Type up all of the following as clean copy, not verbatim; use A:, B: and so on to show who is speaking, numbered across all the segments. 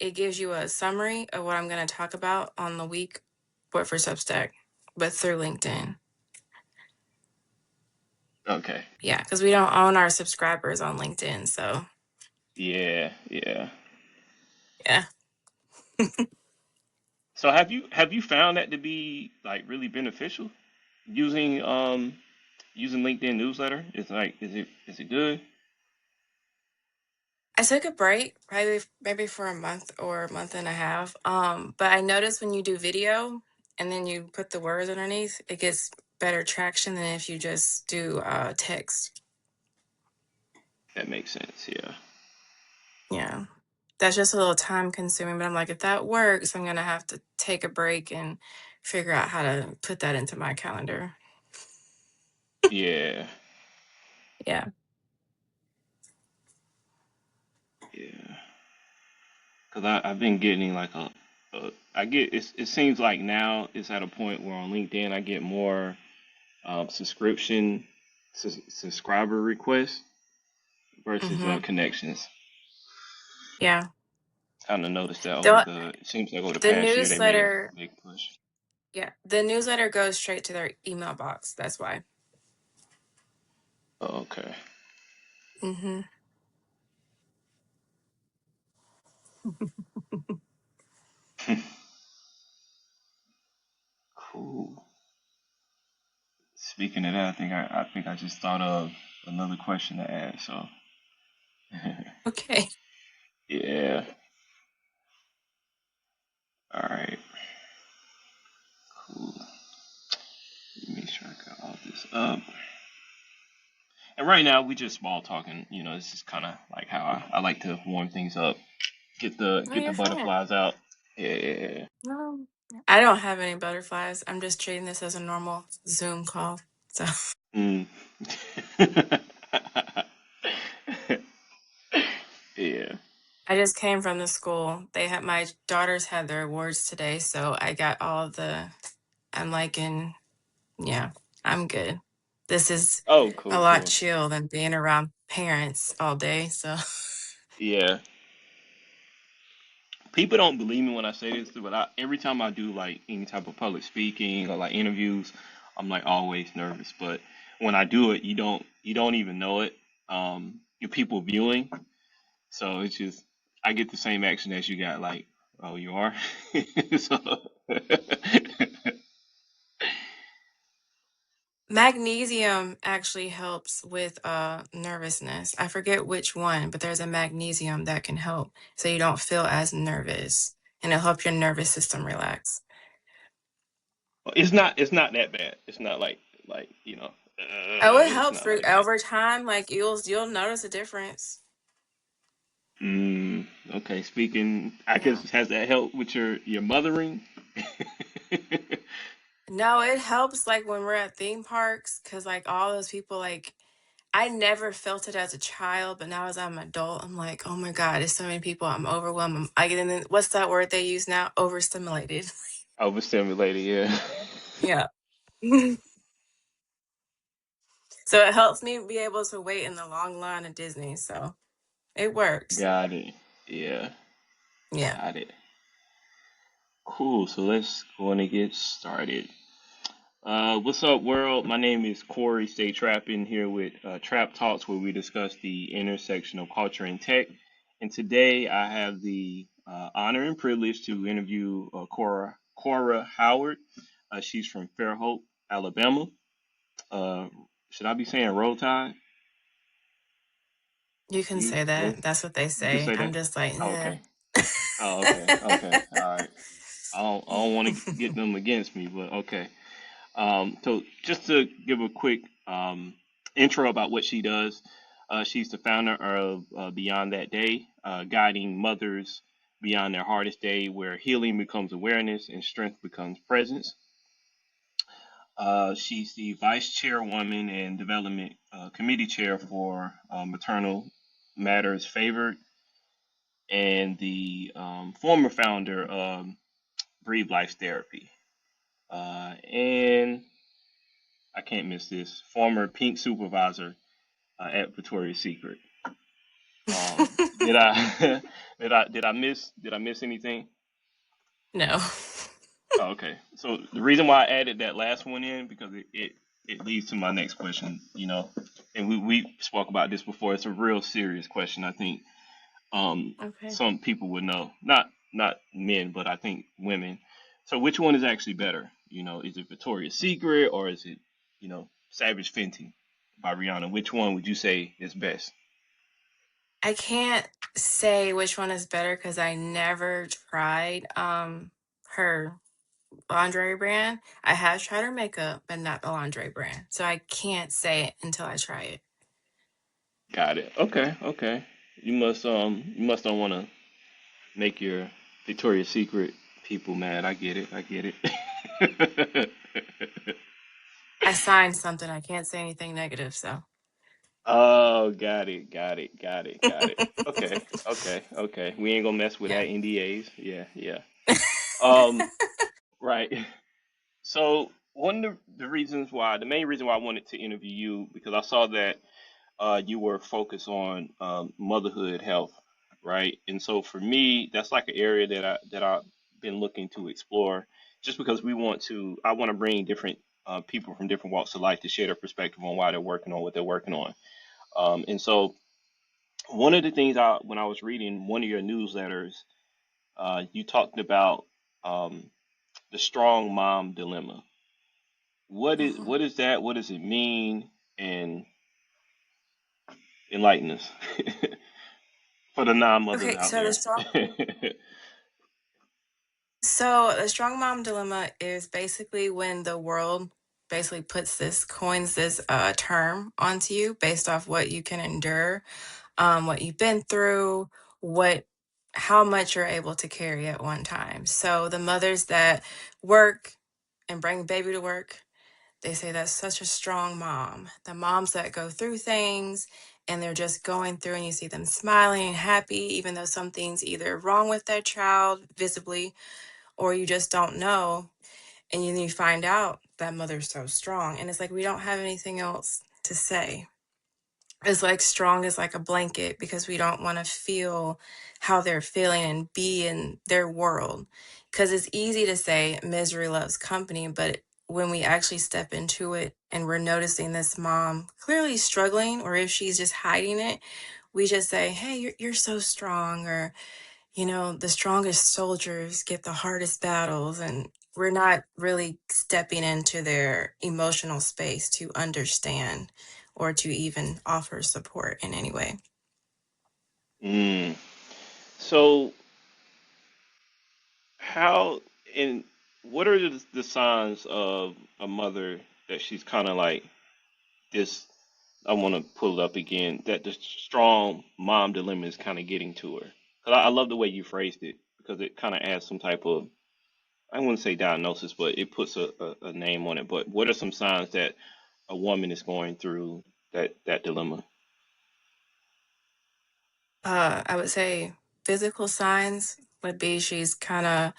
A: it gives you a summary of what I'm going to talk about on the week, but for Substack, but through LinkedIn.
B: Okay.
A: Yeah, because we don't own our subscribers on LinkedIn, so
B: Yeah.
A: yeah.
B: So have you found that to be like really beneficial using using LinkedIn newsletter? It's like is it good?
A: I took a break, probably maybe for a month or a month and a half. But I noticed when you do video and then you put the words underneath, it gets better traction than if you just do text.
B: That makes sense. Yeah.
A: Yeah. That's just a little time consuming, but I'm like, if that works, I'm gonna have to take a break and figure out how to put that into my calendar.
B: Yeah.
A: Yeah.
B: Yeah. Cause I've been getting like I get it seems like now it's at a point where on LinkedIn I get more subscription subscriber requests versus
A: Mm-hmm.
B: connections.
A: Yeah.
B: Kind of noticed that
A: The
B: it seems like over the
A: the
B: past year they made a
A: newsletter,
B: big push.
A: yeah, the newsletter goes straight to their email box. That's why.
B: Oh, okay.
A: Mm-hmm.
B: Cool. Speaking of that, I think I just thought of another question to ask. So
A: Okay.
B: yeah. All right. Cool. Let me make sure I got all this up. And right now we just small talking. You know, this is kind of like how I like to warm things up,
A: No,
B: get the
A: you're fine.
B: butterflies out. Yeah.
A: No, I don't have any butterflies. I'm just treating this as a normal Zoom call. So
B: Mm. Yeah.
A: I just came from the school. They had my daughters had their awards today, so I got all the. I'm like in. Yeah, I'm good. This is
B: Oh,
A: a
B: cool,
A: lot
B: cool.
A: chill than being around parents all day. So
B: Yeah. People don't believe me when I say this, but every time I do like any type of public speaking or like interviews, I'm like always nervous. But when I do it, you don't even know it. Your people viewing, so it's just I get the same action as you got. Like, oh, you are. So,
A: magnesium actually helps with nervousness. I forget which one, but there's a magnesium that can help so you don't feel as nervous and it'll help your nervous system relax.
B: it's not that bad. It's not like
A: Oh, it
B: it's
A: helps
B: not
A: for
B: like that.
A: over time. Like you'll notice a difference.
B: Mm, okay, speaking, I guess
A: Yeah.
B: has that helped with your mothering?
A: No, it helps like when we're at theme parks because like all those people like I never felt it as a child, but now as I'm an adult, I'm like, oh my God, there's so many people. I'm overwhelmed. I get in. What's that word they use now? Overstimulated.
B: Overstimulated, yeah.
A: Yeah. So it helps me be able to wait in the long line at Disney. So it works.
B: Got it. Yeah,
A: Yeah.
B: got it. Cool. So let's go on and get started. What's up, world? My name is Corey. Stay trapping here with Trap Talks, where we discuss the intersection of culture and tech. And today I have the honor and privilege to interview Cora Howard. She's from Fairhope, Alabama. Uh, should I be saying Roll Tide?
A: You can
B: You
A: say
B: roll?
A: that. That's what they
B: You can
A: say.
B: say
A: I'm
B: that.
A: just like,
B: Oh,
A: eh.
B: okay. Oh, okay. Okay. All right. I don't want to get them against me, but okay. So just to give a quick intro about what she does, she's the founder of Beyond That Day, guiding mothers beyond their hardest day, where healing becomes awareness and strength becomes presence. She's the vice chairwoman and development committee chair for Maternal Matters Favored and the former founder of Breathe Life Therapy. And I can't miss this former pink supervisor at Victoria's Secret. Did I did I miss anything?
A: No.
B: Oh, okay. So the reason why I added that last one in because it leads to my next question. And we spoke about this before. It's a real serious question. I think
A: Okay.
B: some people would know, not men, but I think women. So which one is actually better? Is it Victoria's Secret or is it Savage Fenty by Rihanna? Which one would you say is best?
A: I can't say which one is better because I never tried her lingerie brand. I have tried her makeup, but not the lingerie brand. So I can't say it until I try it.
B: Got it. Okay, okay. You must don't want to make your Victoria's Secret people mad. I get it. I get it.
A: I signed something. I can't say anything negative, so.
B: Oh, got it. Got it. Got it. Got it. Okay. Okay. Okay. We ain't gonna mess with
A: Yeah.
B: that NDAs. Yeah. Yeah. Um. Right. So one of the main reason why I wanted to interview you because I saw that you were focused on motherhood health, right? And so for me, that's like an area that I've been looking to explore, just because I want to bring different people from different walks of life to share their perspective on why they're working on what they're working on. And so one of the things when I was reading one of your newsletters, you talked about um, the strong mom dilemma. What is
A: Mhm.
B: what is that? What does it mean? And enlighten us. For the non-mothers
A: Okay,
B: out there.
A: so the strong mom dilemma is basically when the world basically coins this term onto you based off what you can endure, what you've been through, what how much you're able to carry at one time. So the mothers that work and bring baby to work, they say that's such a strong mom. The moms that go through things and they're just going through and you see them smiling and happy, even though something's either wrong with their child visibly or you just don't know. And then you find out that mother's so strong. And it's like, we don't have anything else to say. It's like strong as like a blanket because we don't want to feel how they're feeling and be in their world. Because it's easy to say misery loves company, but when we actually step into it and we're noticing this mom clearly struggling, or if she's just hiding it, we just say, hey, you're so strong, or the strongest soldiers get the hardest battles, and we're not really stepping into their emotional space to understand or to even offer support in any way.
B: Mm. So how and what are the signs of a mother that she's kind of like this? I want to pull it up again. That the strong mom dilemma is kind of getting to her. 'Cause I love the way you phrased it because it kind of adds some type of I wouldn't say diagnosis, but it puts a name on it. But what are some signs that a woman is going through that dilemma?
A: I would say physical signs would be she's kind of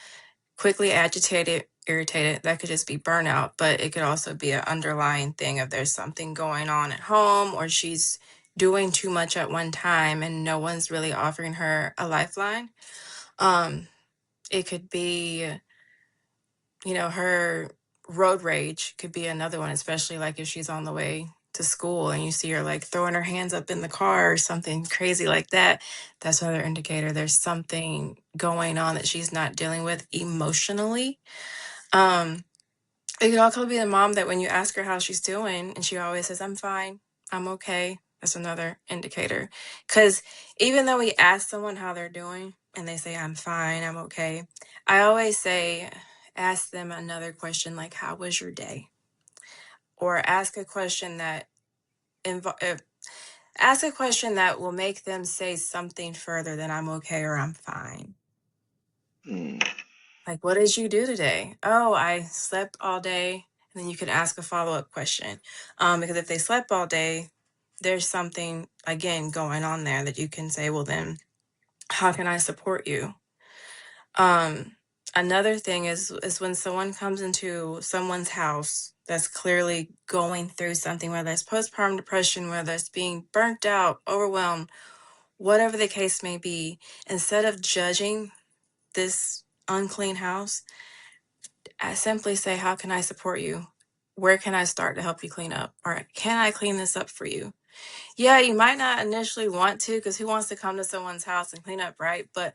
A: quickly agitated, irritated. That could just be burnout, but it could also be an underlying thing of there's something going on at home or she's doing too much at one time and no one's really offering her a lifeline. Um, it could be, her road rage could be another one, especially like if she's on the way to school and you see her like throwing her hands up in the car or something crazy like that. That's another indicator there's something going on that she's not dealing with emotionally. Um, it could also be the mom that when you ask her how she's doing and she always says, I'm fine, I'm okay. That's another indicator. Because even though we ask someone how they're doing and they say, I'm fine, I'm okay, I always say, ask them another question like, how was your day? Or ask a question that will make them say something further than I'm okay or I'm fine.
B: Hmm.
A: Like, what did you do today? Oh, I slept all day. And then you can ask a follow-up question. Because if they slept all day, there's something, again, going on there that you can say, well, then how can I support you? Um, Another thing is when someone comes into someone's house that's clearly going through something, whether it's postpartum depression, whether it's being burnt out, overwhelmed, whatever the case may be, instead of judging this unclean house, I simply say, how can I support you? Where can I start to help you clean up? Or can I clean this up for you? Yeah, you might not initially want to, because who wants to come to someone's house and clean up, right? But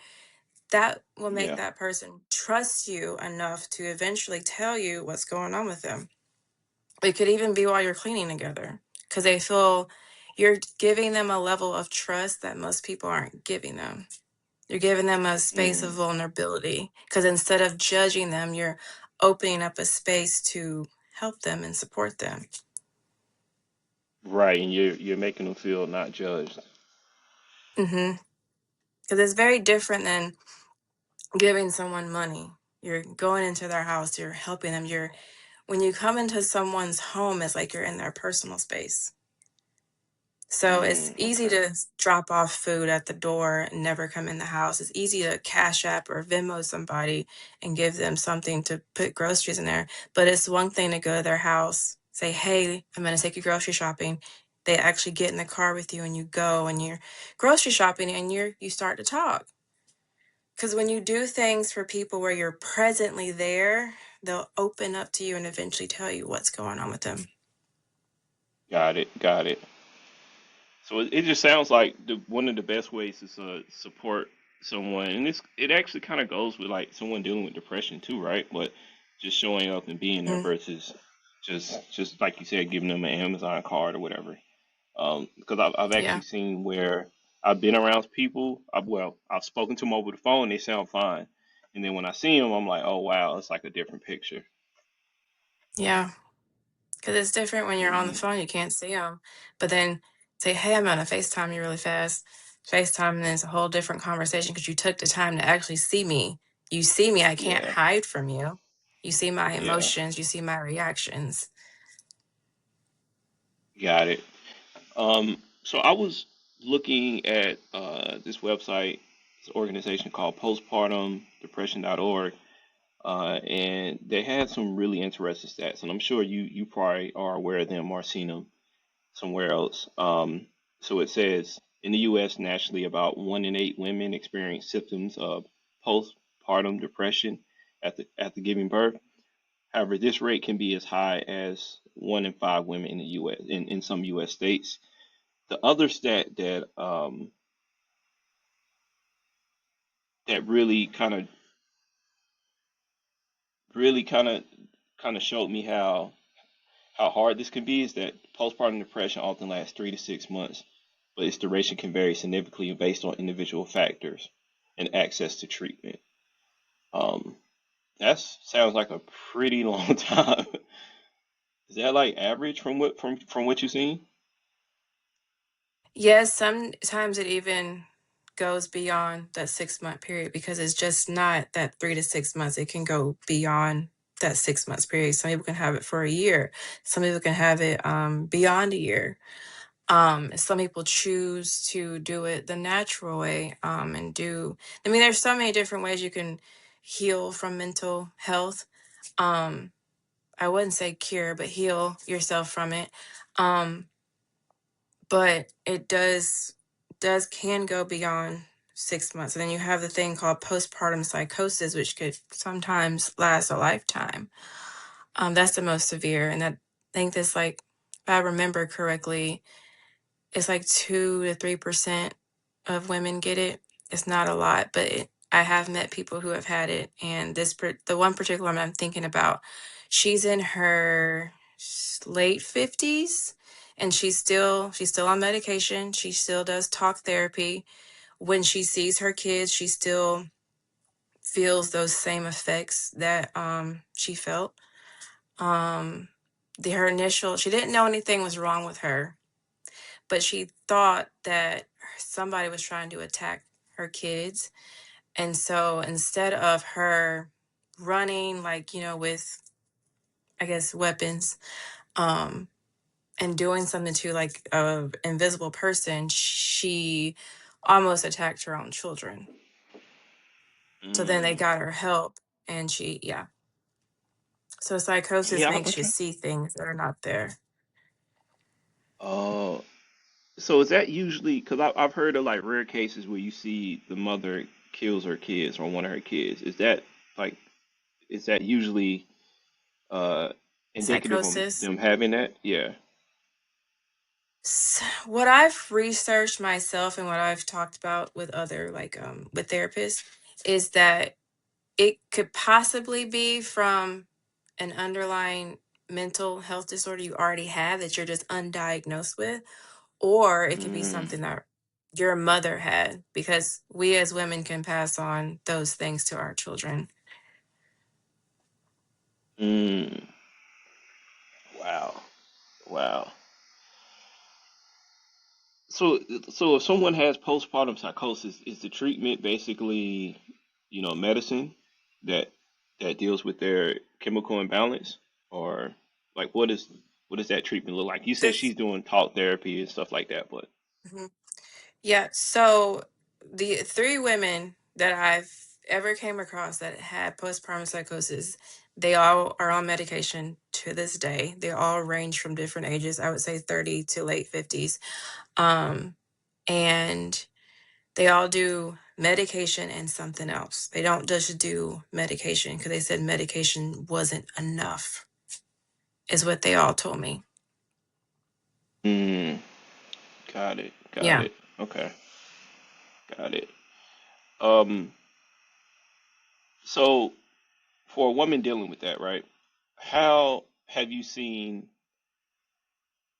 A: that will make
B: Yeah.
A: that person trust you enough to eventually tell you what's going on with them. It could even be while you're cleaning together, because they feel you're giving them a level of trust that most people aren't giving them. You're giving them a space of
B: Mm.
A: vulnerability, because instead of judging them, you're opening up a space to help them and support them.
B: Right, and you're making them feel not judged.
A: Mm-hmm. Because it's very different than giving someone money. You're going into their house, you're helping them. You're When you come into someone's home, it's like you're in their personal space. So it's
B: Mm,
A: easy
B: okay.
A: to drop off food at the door and never come in the house. It's easy to Cash App or Venmo somebody and give them something to put groceries in there. But it's one thing to go to their house, say, hey, I'm going to take you grocery shopping. They actually get in the car with you and you go and you're grocery shopping and you start to talk. Because when you do things for people where you're presently there, they'll open up to you and eventually tell you what's going on with them.
B: Got it. Got it. So it just sounds like one of the best ways is to support someone, and it actually kind of goes with like someone dealing with depression too, right? But just showing up and being there
A: Mm,
B: versus just like you said, giving them an Amazon card or whatever. Because I've
A: yeah.
B: actually seen where I've been around people. I've spoken to them over the phone. They sound fine, and then when I see them, I'm like, oh wow, it's like a different picture.
A: Yeah. Because it's different when you're on the
B: Hmm.
A: phone, you can't see them. But then say, hey, I'm going to FaceTime you really fast. FaceTime, and then it's a whole different conversation because you took the time to actually see me. You see me, I can't
B: Yeah.
A: hide from you. You see my
B: Yeah.
A: emotions, you see my reactions.
B: Got it. So I was looking at this website, this organization called postpartumdepression.org, and they had some really interesting stats, and I'm sure you probably are aware of them or seen them somewhere else. So it says in the U.S. nationally, about 1 in 8 women experience symptoms of postpartum depression after giving birth. However, this rate can be as high as 1 in 5 women in the U.S. in some U.S. states. The other stat that really kind of showed me how hard this can be is that postpartum depression often lasts 3 to 6 months, but its duration can vary significantly based on individual factors and access to treatment. Um, that sounds like a pretty long time. Is that like average from what you've seen?
A: Yes, sometimes it even goes beyond that 6 month period because it's just not that 3 to 6 months. It can go beyond that 6 months period. Some people can have it for a year. Some people can have it beyond a year. Some people choose to do it the natural way, and do, I mean, there's so many different ways you can heal from mental health. Um, I wouldn't say cure, but heal yourself from it. Um, but it does can go beyond 6 months. And then you have the thing called postpartum psychosis, which could sometimes last a lifetime. That's the most severe. And that, I think this, like, if I remember correctly, it's like 2 to 3% of women get it. It's not a lot, but I have met people who have had it. And the one particular one I'm thinking about, she's in her late 50s, and she's still on medication. She still does talk therapy. When she sees her kids, she still feels those same effects that she felt. Um, her initial, she didn't know anything was wrong with her, but she thought that somebody was trying to attack her kids. And so instead of her running, like, with, I guess, weapons, um, and doing something to, like, a invisible person, she almost attacked her own children. So then they
B: Mm.
A: got her help, and yeah. So psychosis
B: Yeah, I'm
A: makes you
B: trying.
A: see things that are not there.
B: Oh, So is that usually because I've heard of like rare cases where you see the mother kills her kids or one of her kids. Is that like is that usually uh indicative of
A: Psychosis.
B: them having that? Yeah.
A: What I've researched myself and what I've talked about with other with therapists is that it could possibly be from an underlying mental health disorder you already have that you're just undiagnosed with, or it could be
B: Mm,
A: something that your mother had, because we as women can pass on those things to our children.
B: mm, wow. Wow. So so if someone has postpartum psychosis, is the treatment basically, medicine that that deals with their chemical imbalance? Or like what does that treatment look like? You said
A: This,
B: she's doing talk therapy and stuff like that, but
A: mhm. Yeah, so the three women that I've ever came across that had postpartum psychosis, they all are on medication to this day. They all range from different ages, I would say 30 to late 50s. Um, and they all do medication and something else. They don't just do medication because they said medication wasn't enough, is what they all told me.
B: mm, got it. Got
A: Yeah.
B: it. Okay. Got it. Um so for a woman dealing with that, right? How have you seen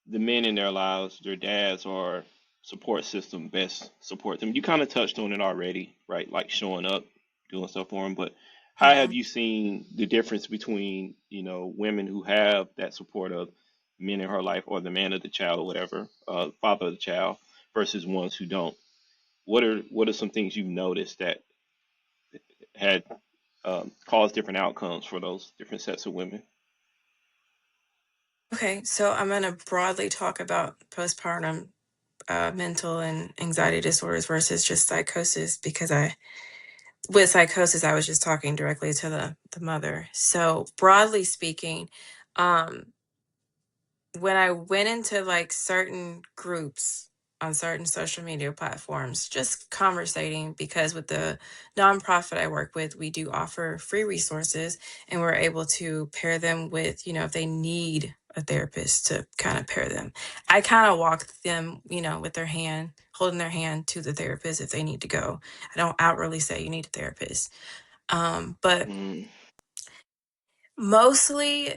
B: the men in their lives, their dads or support system best support them? You kind of touched on it already, right? Like showing up, doing stuff for them. But how have
A: Hmm.
B: you seen the difference between, women who have that support of men in her life or the man of the child or whatever, father of the child, versus ones who don't? What are some things you've noticed that had caused different outcomes for those different sets of women?
A: Okay, so I'm going to broadly talk about postpartum mental and anxiety disorders versus just psychosis, because with psychosis, I was just talking directly to the mother. So broadly speaking, um, when I went into like certain groups on certain social media platforms, just conversating, because with the nonprofit I work with, we do offer free resources and we're able to pair them with, if they need a therapist to kind of pair them. I kind of walk them, with their hand, holding their hand to the therapist if they need to go. I don't outwardly say you need a therapist. But
B: Mm,
A: mostly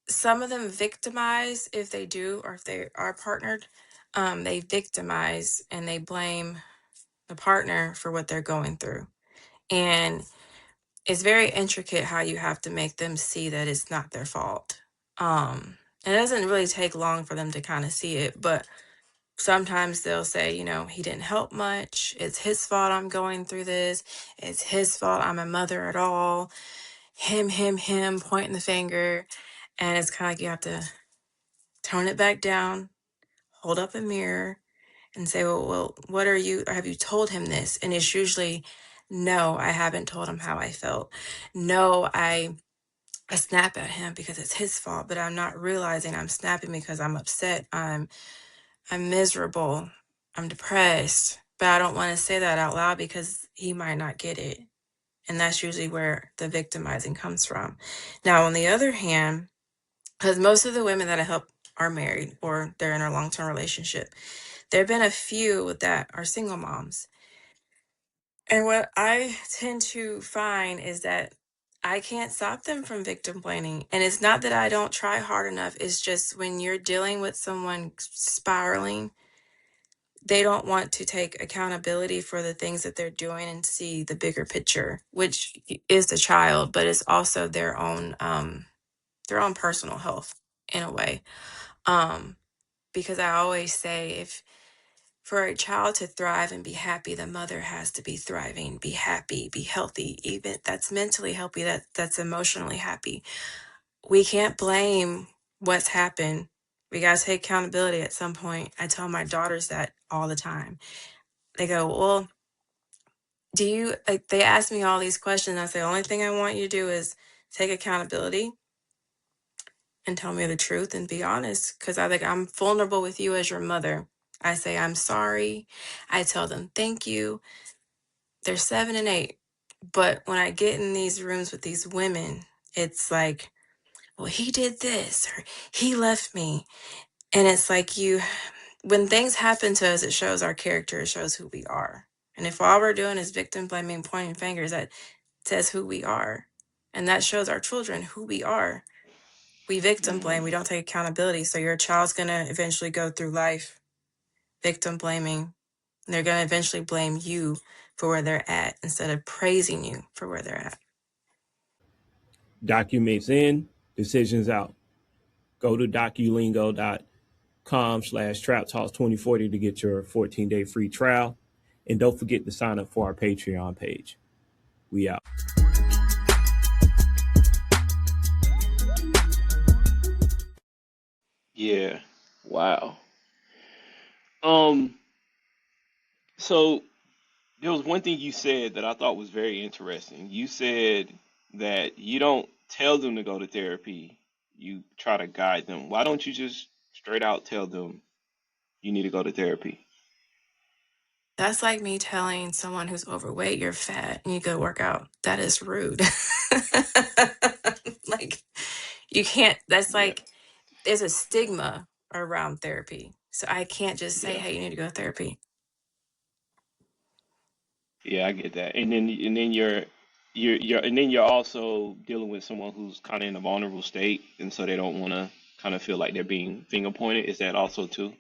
A: some of them victimize if they do, or if they are partnered. They victimize and they blame the partner for what they're going through. And it's very intricate how you have to make them see that it's not their fault. It doesn't really take long for them to kind of see it, but sometimes they'll say, he didn't help much. It's his fault I'm going through this. It's his fault I'm a mother at all. Him, pointing the finger. And it's kind of like you have to tone it back down, hold up a mirror, and say, well, what are you, have you told him this? And it's usually, no, I haven't told him how I felt. No, I snap at him because it's his fault, but I'm not realizing I'm snapping because I'm upset. I'm miserable. I'm depressed. But I don't want to say that out loud because he might not get it. And that's usually where the victimizing comes from. Now, on the other hand, because most of the women that I help are married or they're in a long term relationship, there have been a few that are single moms. And what I tend to find is that I can't stop them from victim blaming. And it's not that I don't try hard enough, it's just when you're dealing with someone spiraling, they don't want to take accountability for the things that they're doing and see the bigger picture, which is the child, but it's also their own personal health in a way. Um, because I always say, if for a child to thrive and be happy, the mother has to be thriving, be happy, be healthy, even that's mentally healthy, that's emotionally happy. We can't blame what's happened. We got to take accountability at some point. I tell my daughters that all the time. They go, well, do you, like, they ask me all these questions. I say, the only thing I want you to do is take accountability and tell me the truth and be honest. Cause I'm vulnerable with you as your mother. I say, I'm sorry. I tell them, thank you. They're 7 and 8. But when I get in these rooms with these women, it's like, well, he did this or he left me. And it's like when things happen to us, it shows our character, it shows who we are. And if all we're doing is victim blaming, pointing fingers, that says who we are. And that shows our children who we are. We victim blame,
B: Mm,
A: we don't take accountability. So your child's going to eventually go through life victim blaming. And they're going to eventually blame you for where they're at instead of praising you for where they're at.
C: Documents in, decisions out. Go to doculingo.com/trap talks 2040 to get your 14-day free trial. And don't forget to sign up for our Patreon page. We out.
B: yeah. Wow. Um. So there was one thing you said that I thought was very interesting. You said that you don't tell them to go to therapy. You try to guide them. Why don't you just straight out tell them you need to go to therapy?
A: That's like me telling someone who's overweight you're fat and you go work out. That is rude. Like, you can't, that's
B: Yeah.
A: like, there's a stigma around therapy. So I can't just say,
B: Yeah.
A: hey, you need to go to therapy.
B: Yeah, I get that. And then you're also dealing with someone who's kind of in a vulnerable state, and so they don't want to kind of feel like they're being finger pointed. Is that also too?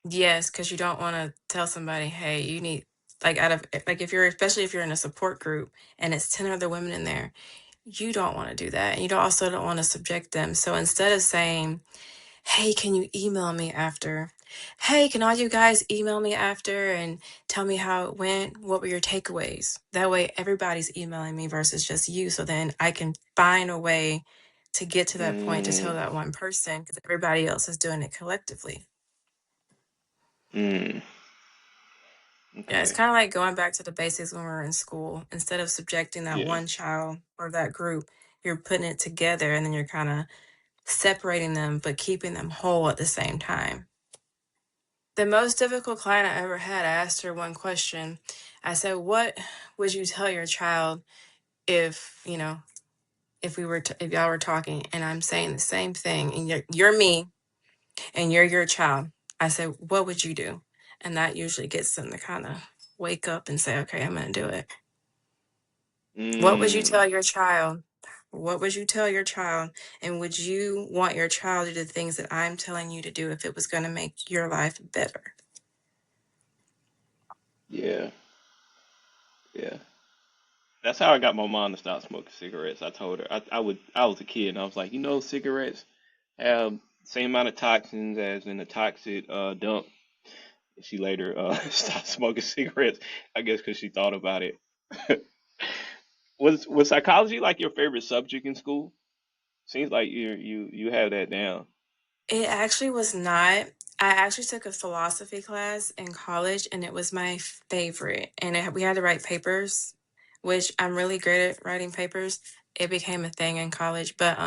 A: Yes, because you don't want to tell somebody, hey, you need, like, out of, like, if you're, especially if you're in a support group and it's 10 other women in there, you don't want to do that. And you don't also don't want to subject them. So instead of saying, hey, can you email me after? Hey, can all you guys email me after and tell me how it went? What were your takeaways? That way, everybody's emailing me versus just you. So then I can find a way to get to that point to tell
B: Mm,
A: that one person because everybody else is doing it collectively.
B: mm,
A: Yeah, it's
B: okay.
A: kind of like going back to the basics when we were in school. Instead of subjecting that
B: Yeah.
A: one child or that group, you're putting it together and then you're kind of separating them, but keeping them whole at the same time. The most difficult client I ever had, I asked her one question. I said, what would you tell your child if, if we were, if y'all were talking and I'm saying the same thing and you're me and you're your child? I said, what would you do? And that usually gets them to kind of wake up and say, okay, I'm going to do it. What would you
B: Mm,
A: tell your child? What would you tell your child? And would you want your child to do the things that I'm telling you to do if it was going to make your life better?
B: yeah. Yeah. That's how I got my mom to stop smoking cigarettes. I told her I was a kid and I was like, cigarettes have same amount of toxins as in a toxic dump. And she later stopped smoking cigarettes, I guess because she thought about it. Was psychology like your favorite subject in school? Seems like you have that down.
A: It actually was not. I actually took a philosophy class in college and it was my favorite. And we had to write papers, which I'm really great at writing papers. It became a thing in college, but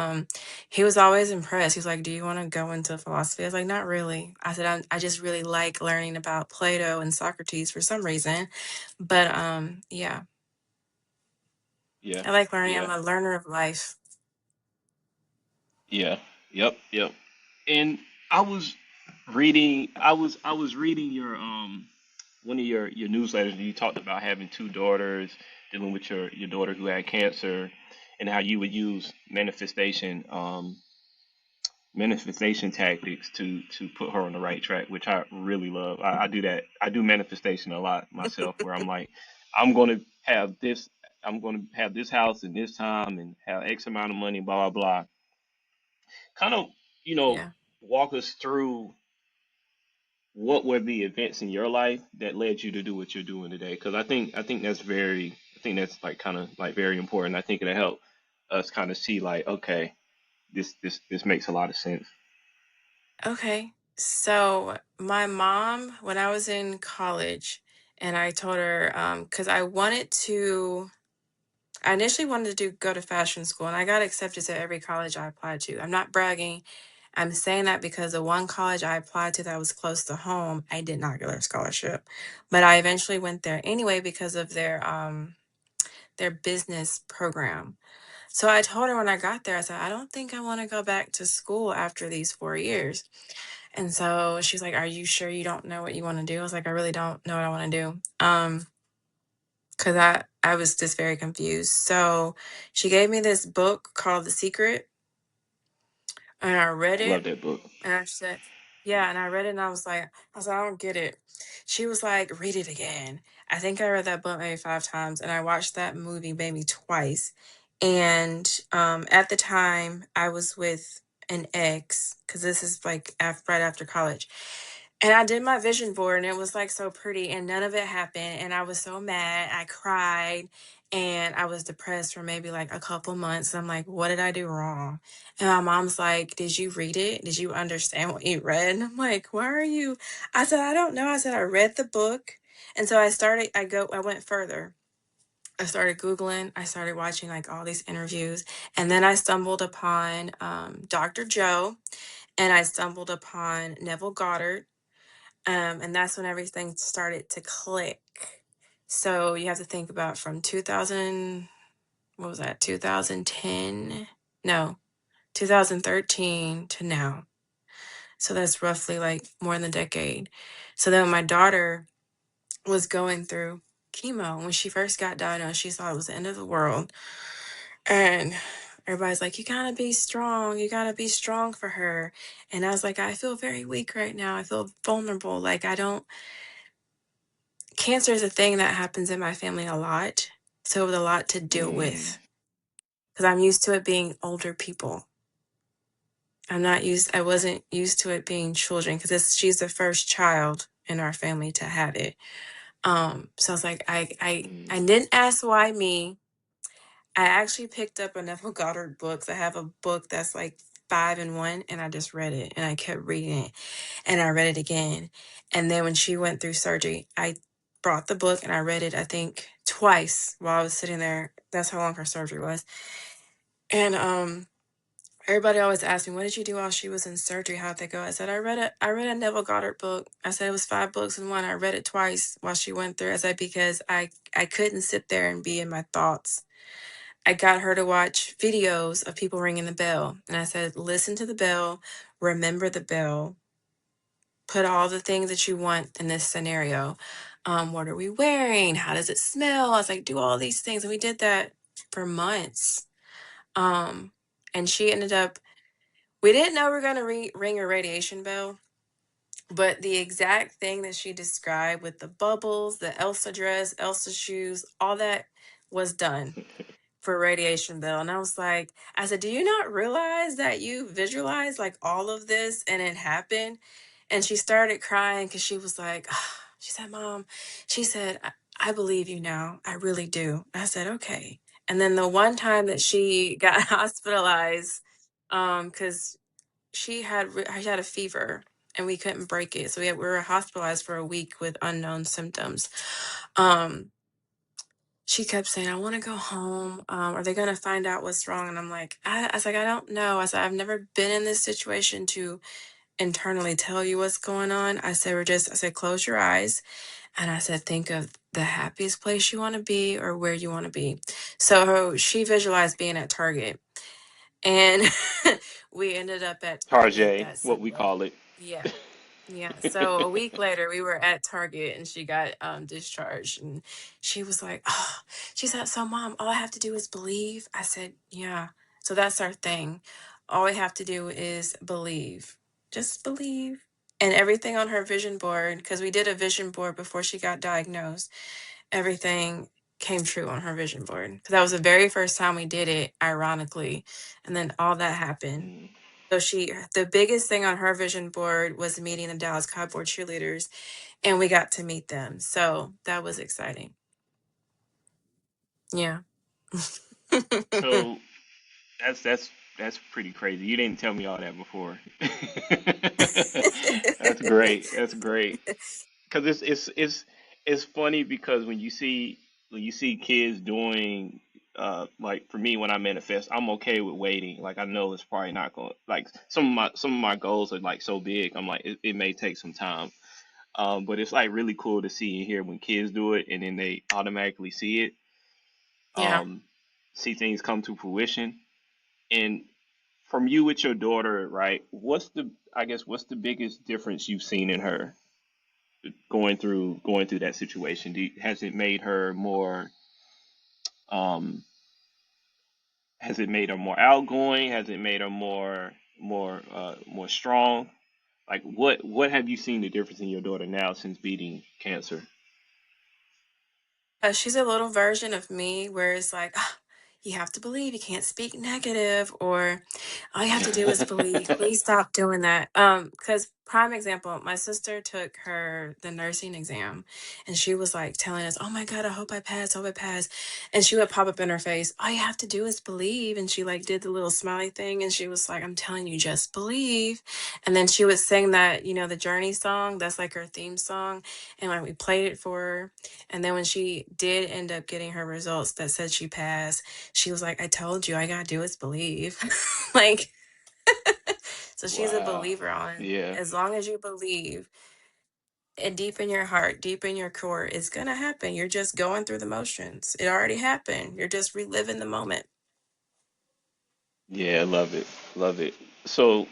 A: he was always impressed. He was like, "Do you want to go into philosophy?" I was like, "Not really." I said, I just really like learning about Plato and Socrates for some reason." But yeah,
B: Yeah,
A: I like learning. I'm
B: yeah,
A: a learner of life.
B: yeah, yep, yep. And I was I was reading your one of your newsletters, and you talked about having two daughters, dealing with your daughter who had cancer, and how you would use manifestation tactics to put her on the right track, which I really love. I do that. I do manifestation a lot myself, where I'm like, I'm going to have this. I'm going to have this house in this time and have X amount of money, blah blah blah. Kind of, you know,
A: Yeah.
B: walk us through what were the events in your life that led you to do what you're doing today? Because I think that's very, I think that's like kind of like very important. I think it'll help us kind of see like, okay, this makes a lot of sense.
A: Okay. So my mom, when I was in college, and I told her, because I initially wanted to go to fashion school, and I got accepted to every college I applied to. I'm not bragging. I'm saying that because the one college I applied to that was close to home, I did not get their scholarship. But I eventually went there anyway because of their business program. So I told her when I got there, I said, I don't think I want to go back to school after these 4 years. And so she's like, are you sure you don't know what you want to do? I was like, I really don't know what I want to do. Because I was just very confused. So she gave me this book called The Secret, and I read
B: Love
A: it.
B: that book.
A: And I said, yeah, and I read it and I was like, I don't get it. She was like, read it again. I think I read that book maybe 5 times, and I watched that movie maybe twice. And at the time, I was with an ex, because this is like right after college. And I did my vision board, and it was like so pretty, and none of it happened. And I was so mad. I cried, and I was depressed for maybe like a couple months. I'm like, what did I do wrong? And my mom's like, did you read it? Did you understand what you read? And I'm like, why are you? I said, I don't know. I said, I read the book. And so I went further. I started Googling, I started watching like all these interviews. And then I stumbled upon Dr. Joe, and I stumbled upon Neville Goddard. And that's when everything started to click. So you have to think about from 2000, what was that, 2010? No, 2013 to now. So that's roughly like more than a decade. So then when my daughter was going through chemo, when she first got diagnosed, she thought it was the end of the world. And everybody's like, you gotta be strong. You gotta be strong for her. And I was like, I feel very weak right now. I feel vulnerable. Like, cancer is a thing that happens in my family a lot. So it was a lot to deal
B: Mm,
A: with because I'm used to it being older people. I wasn't used to it being children because she's the first child in our family to have it. So I was like, I
B: mm,
A: didn't ask why me. I actually picked up a Neville Goddard books. I have a book that's like 5 in 1, and I just read it and I kept reading it, and I read it again. And then when she went through surgery, I brought the book and I read it, I think twice while I was sitting there. That's how long her surgery was. And everybody always asks me, what did you do while she was in surgery? How'd they go? I said, I read a Neville Goddard book. I said it was 5 books in 1. I read it twice while she went through. I said, because I couldn't sit there and be in my thoughts. I got her to watch videos of people ringing the bell. And I said, listen to the bell, remember the bell, put all the things that you want in this scenario. What are we wearing? How does it smell? I was like, do all these things. And we did that for months. Um, and she ended up, we didn't know we were going to ring a radiation bell, but the exact thing that she described with the bubbles, the Elsa dress, Elsa shoes, all that was done for radiation bell. And I said, do you not realize that you visualize like all of this and it happened? And she started crying because she was like, she said, Mom, she said, I believe you now. I really do. I said, okay. And then the one time that she got hospitalized, because she had a fever and we couldn't break it. So we were hospitalized for a week with unknown symptoms. Um, she kept saying, I want to go home. Are they going to find out what's wrong? And I'm like, I was like, I don't know. I said, I've never been in this situation to internally tell you what's going on. I said, close your eyes. And I said, think of the happiest place you want to be or where you want to be. So she visualized being at Target. And we ended up at Target
B: Tarjay,
A: that
B: what we
A: Sunday.
B: call it.
A: Yeah. Yeah. So a week later, we were at Target and she got discharged. And she was like, oh, she said, so Mom, all I have to do is believe. I said, yeah. So that's our thing. All we have to do is believe. Just believe. And everything on her vision board, because we did a vision board before she got diagnosed, everything came true on her vision board. Because that was the very first time we did it, ironically. And then all that happened.
B: Mm.
A: So the biggest thing on her vision board was meeting the Dallas Cowboy cheerleaders, and we got to meet them. So that was exciting. Yeah.
B: So that's pretty crazy. You didn't tell me all that before. That's great. That's great. Because it's funny because when you see kids doing like for me when I manifest, I'm okay with waiting. Like I know it's probably not going. Like some of my goals are like so big. I'm like it may take some time. But it's like really cool to see and hear when kids do it, and then they automatically see it,
A: Yeah.
B: um, see things come to fruition. And from you with your daughter, right? What's the biggest difference you've seen in her going through that situation? Has it made her more um has it made her more outgoing? Has it made her more strong? Like what have you seen the difference in your daughter now since beating cancer?
A: She's a little version of me where it's like, "Ah, you have to believe, you can't speak negative, or all you have to do is believe. Please stop doing that." Because prime example, my sister took the nursing exam, and she was like telling us, "Oh my God, I hope I pass, I hope I pass." And she would pop up in her face, "All you have to do is believe." And she like did the little smiley thing, and she was like, "I'm telling you, just believe." And then she would sing that, the Journey song. That's like her theme song. And like we played it for her, and then when she did end up getting her results that said she passed, she was like, "I told you, all I gotta do is believe." Like, so she's a
B: Wow.
A: believer on
B: Yeah.
A: as long as you believe and deep in your heart, deep in your core, it's gonna happen. You're just going through the motions. It already happened. You're just reliving the moment.
B: Yeah, love it. Love it. So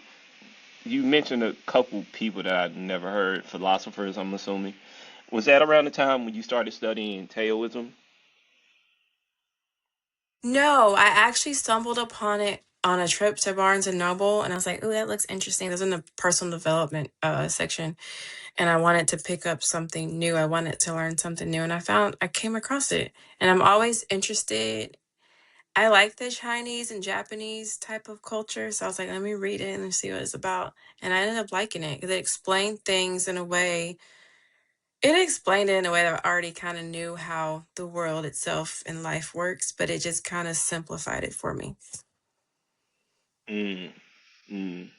B: you mentioned a couple people that I'd never heard, philosophers, I'm assuming. Was that around the time when you started studying Taoism?
A: No, I actually stumbled upon it on a trip to Barnes and Noble, and I was like, "Ooh, that looks interesting." It was in the personal development section, and I wanted to pick up something new. I wanted to learn something new, and I came across it, and I'm always interested. I like the Chinese and Japanese type of culture, so I was like, let me read it and see what it's about. And I ended up liking it because it explained things in a way. It explained it in a way that I already kind of knew how the world itself and life works, but it just kind of simplified it for me.
B: Mm, mm.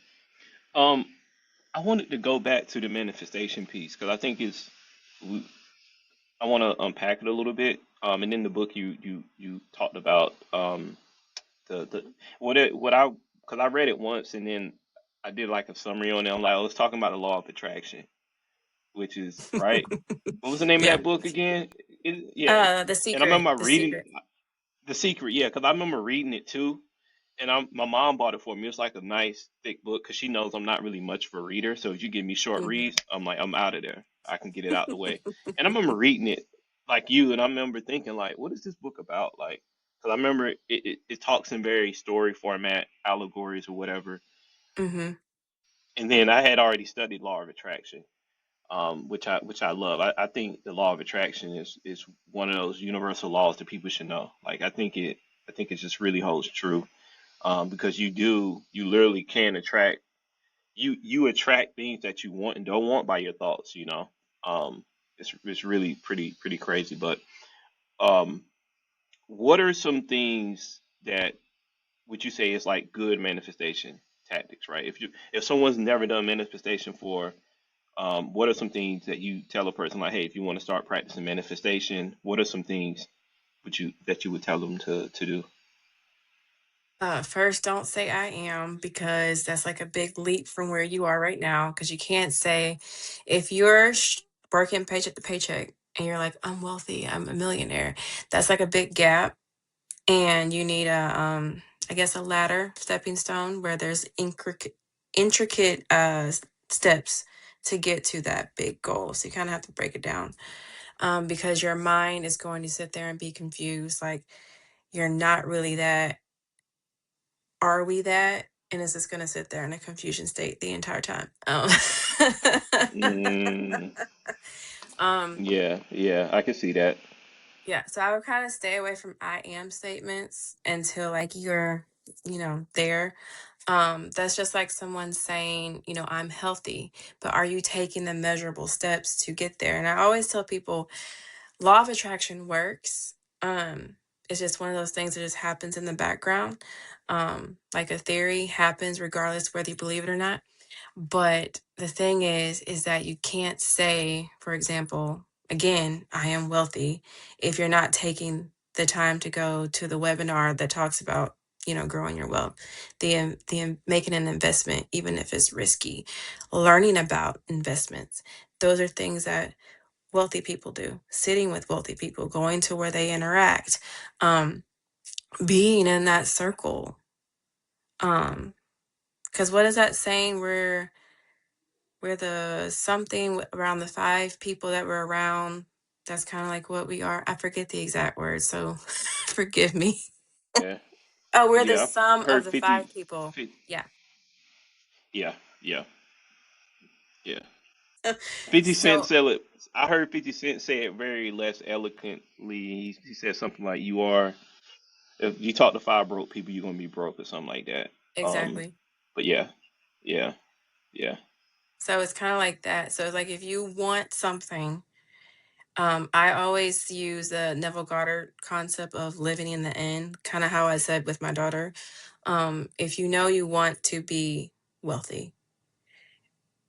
B: Um, I wanted to go back to the manifestation piece because I think we- I want to unpack it a little bit. And in the book you talked about the what I because I read it once and then I did like a summary on it. I'm like, oh, it's talking about the law of attraction, which is right. What was the name of
A: Yeah.
B: that book again? Yeah,
A: The
B: and I
A: secret.
B: remember
A: The
B: reading
A: secret.
B: The Secret. Yeah, because I remember reading it too, and my mom bought it for me. It's like a nice thick book because she knows I'm not really much of a reader. So if you give me short
A: Hmm.
B: reads, I'm like I'm out of there. I can get it out the way. And I remember reading it like you, and I remember thinking like, what is this book about? Like, because I remember it talks in very story format, allegories or whatever.
A: Hmm.
B: And then I had already studied law of attraction, which I love. I think the law of attraction is one of those universal laws that people should know. Like I think it just really holds true, because you literally can attract you attract things that you want and don't want by your thoughts. It's really pretty crazy. But um, what are some things that would you say is like good manifestation tactics, right? If someone's never done manifestation for what are some things that you tell a person like, hey, if you want to start practicing manifestation, what are some things that you would tell them to do?
A: First, don't say I am because that's like a big leap from where you are right now. Because you can't say, if you're working paycheck to paycheck and you're like, I'm wealthy, I'm a millionaire, that's like a big gap. And you need I guess a ladder, stepping stone, where there's intricate steps to get to that big goal. So you kind of have to break it down, because your mind is going to sit there and be confused. Like, you're not really that. Are we that? And is this going to sit there in a confusion state the entire time?
B: Mm,
A: Um,
B: yeah, I can see that.
A: yeah, so I would kind of stay away from I am statements until like you're, there. That's just like someone saying, I'm healthy, but are you taking the measurable steps to get there? And I always tell people, law of attraction works. It's just one of those things that just happens in the background. Like a theory happens regardless whether you believe it or not. But the thing is that you can't say, for example, again, I am wealthy if you're not taking the time to go to the webinar that talks about, growing your wealth, the making an investment, even if it's risky, learning about investments. Those are things that wealthy people do. Sitting with wealthy people, going to where they interact, being in that circle. Because what is that saying? We're the something around the five people that we're around. That's kind of like what we are. I forget the exact word, so forgive me.
B: Yeah.
A: Oh, we're the
B: Yeah.
A: sum
B: I
A: of
B: heard
A: the
B: 50,
A: five people.
B: 50.
A: Yeah.
B: Yeah. Yeah. Yeah. 50 Cent
A: So
B: said it. I heard 50 Cent say it very less eloquently. He said something like, "You are if you talk to five broke people, you're gonna be broke or something like that."
A: exactly.
B: But yeah, yeah, yeah,
A: So it's kind of like that. So it's like if you want something, I always use the Neville Goddard concept of living in the end, kind of how I said with my daughter. If you know you want to be wealthy,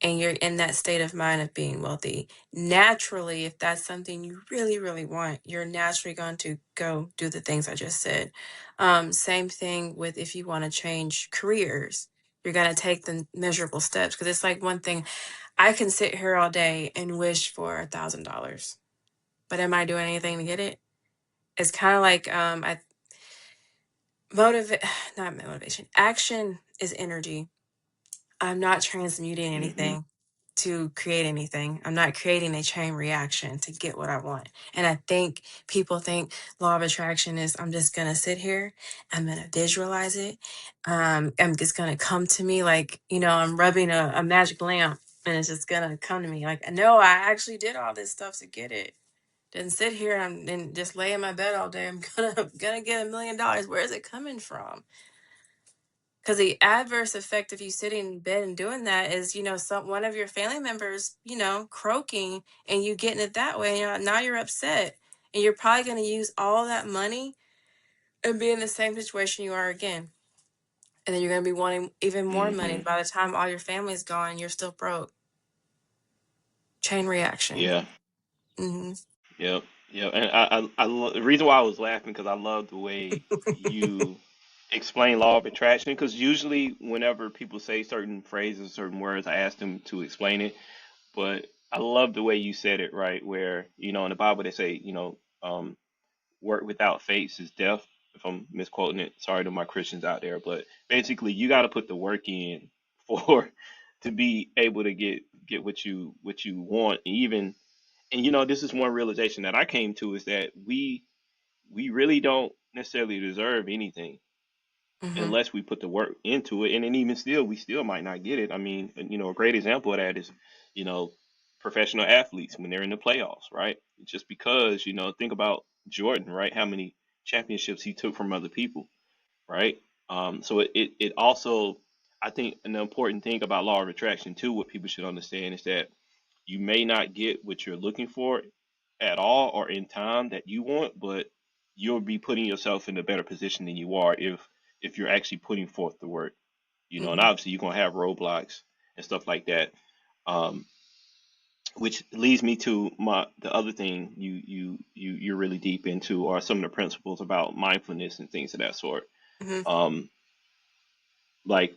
A: and you're in that state of mind of being wealthy, naturally, if that's something you really, really want, you're naturally going to go do the things I just said. Same thing with if you want to change careers, you're going to take the measurable steps. Because it's like one thing, I can sit here all day and wish for $1,000, but am I doing anything to get it? It's kind of like I motivate, not motivation. Action is energy. I'm not transmuting
B: hmm
A: anything to create anything. I'm not creating a chain reaction to get what I want. And I think people think law of attraction is I'm just going to sit here, I'm going to visualize it. I'm just going to come to me like, I'm rubbing a magic lamp and it's just going to come to me. Like, no, I actually did all this stuff to get it. Didn't sit here and just lay in my bed all day. I'm gonna get $1 million. Where is it coming from? Because the adverse effect of you sitting in bed and doing that is, one of your family members, croaking and you getting it that way. And now you're upset. And you're probably going to use all that money and be in the same situation you are again. And then you're going to be wanting even more money.
B: hmm
A: By the time all your family's gone, you're still broke. Chain reaction.
B: yeah,
A: Hmm.
B: yep, yeah. And the reason why I was laughing because I love the way you explain law of attraction. Because usually, whenever people say certain phrases, certain words, I ask them to explain it. But I love the way you said it, right? Where in the Bible they say, work without faith is death. If I'm misquoting it, sorry to my Christians out there, but basically you got to put the work in for to be able to get what you want. And this is one realization that I came to is that we really don't necessarily deserve anything
A: Hmm.
B: unless we put the work into it. And then even still, we still might not get it. I mean, a great example of that is, you know, professional athletes when they're in the playoffs, right? Just because, think about Jordan, right? How many championships he took from other people, right? So it also, I think an important thing about law of attraction too, what people should understand is that you may not get what you're looking for at all or in time that you want, but you'll be putting yourself in a better position than you are if you're actually putting forth the work. And
A: Hmm.
B: obviously you're gonna have roadblocks and stuff like that. Um, which leads me to the other thing you're really deep into are some of the principles about mindfulness and things of that sort.
A: Hmm.
B: Um, like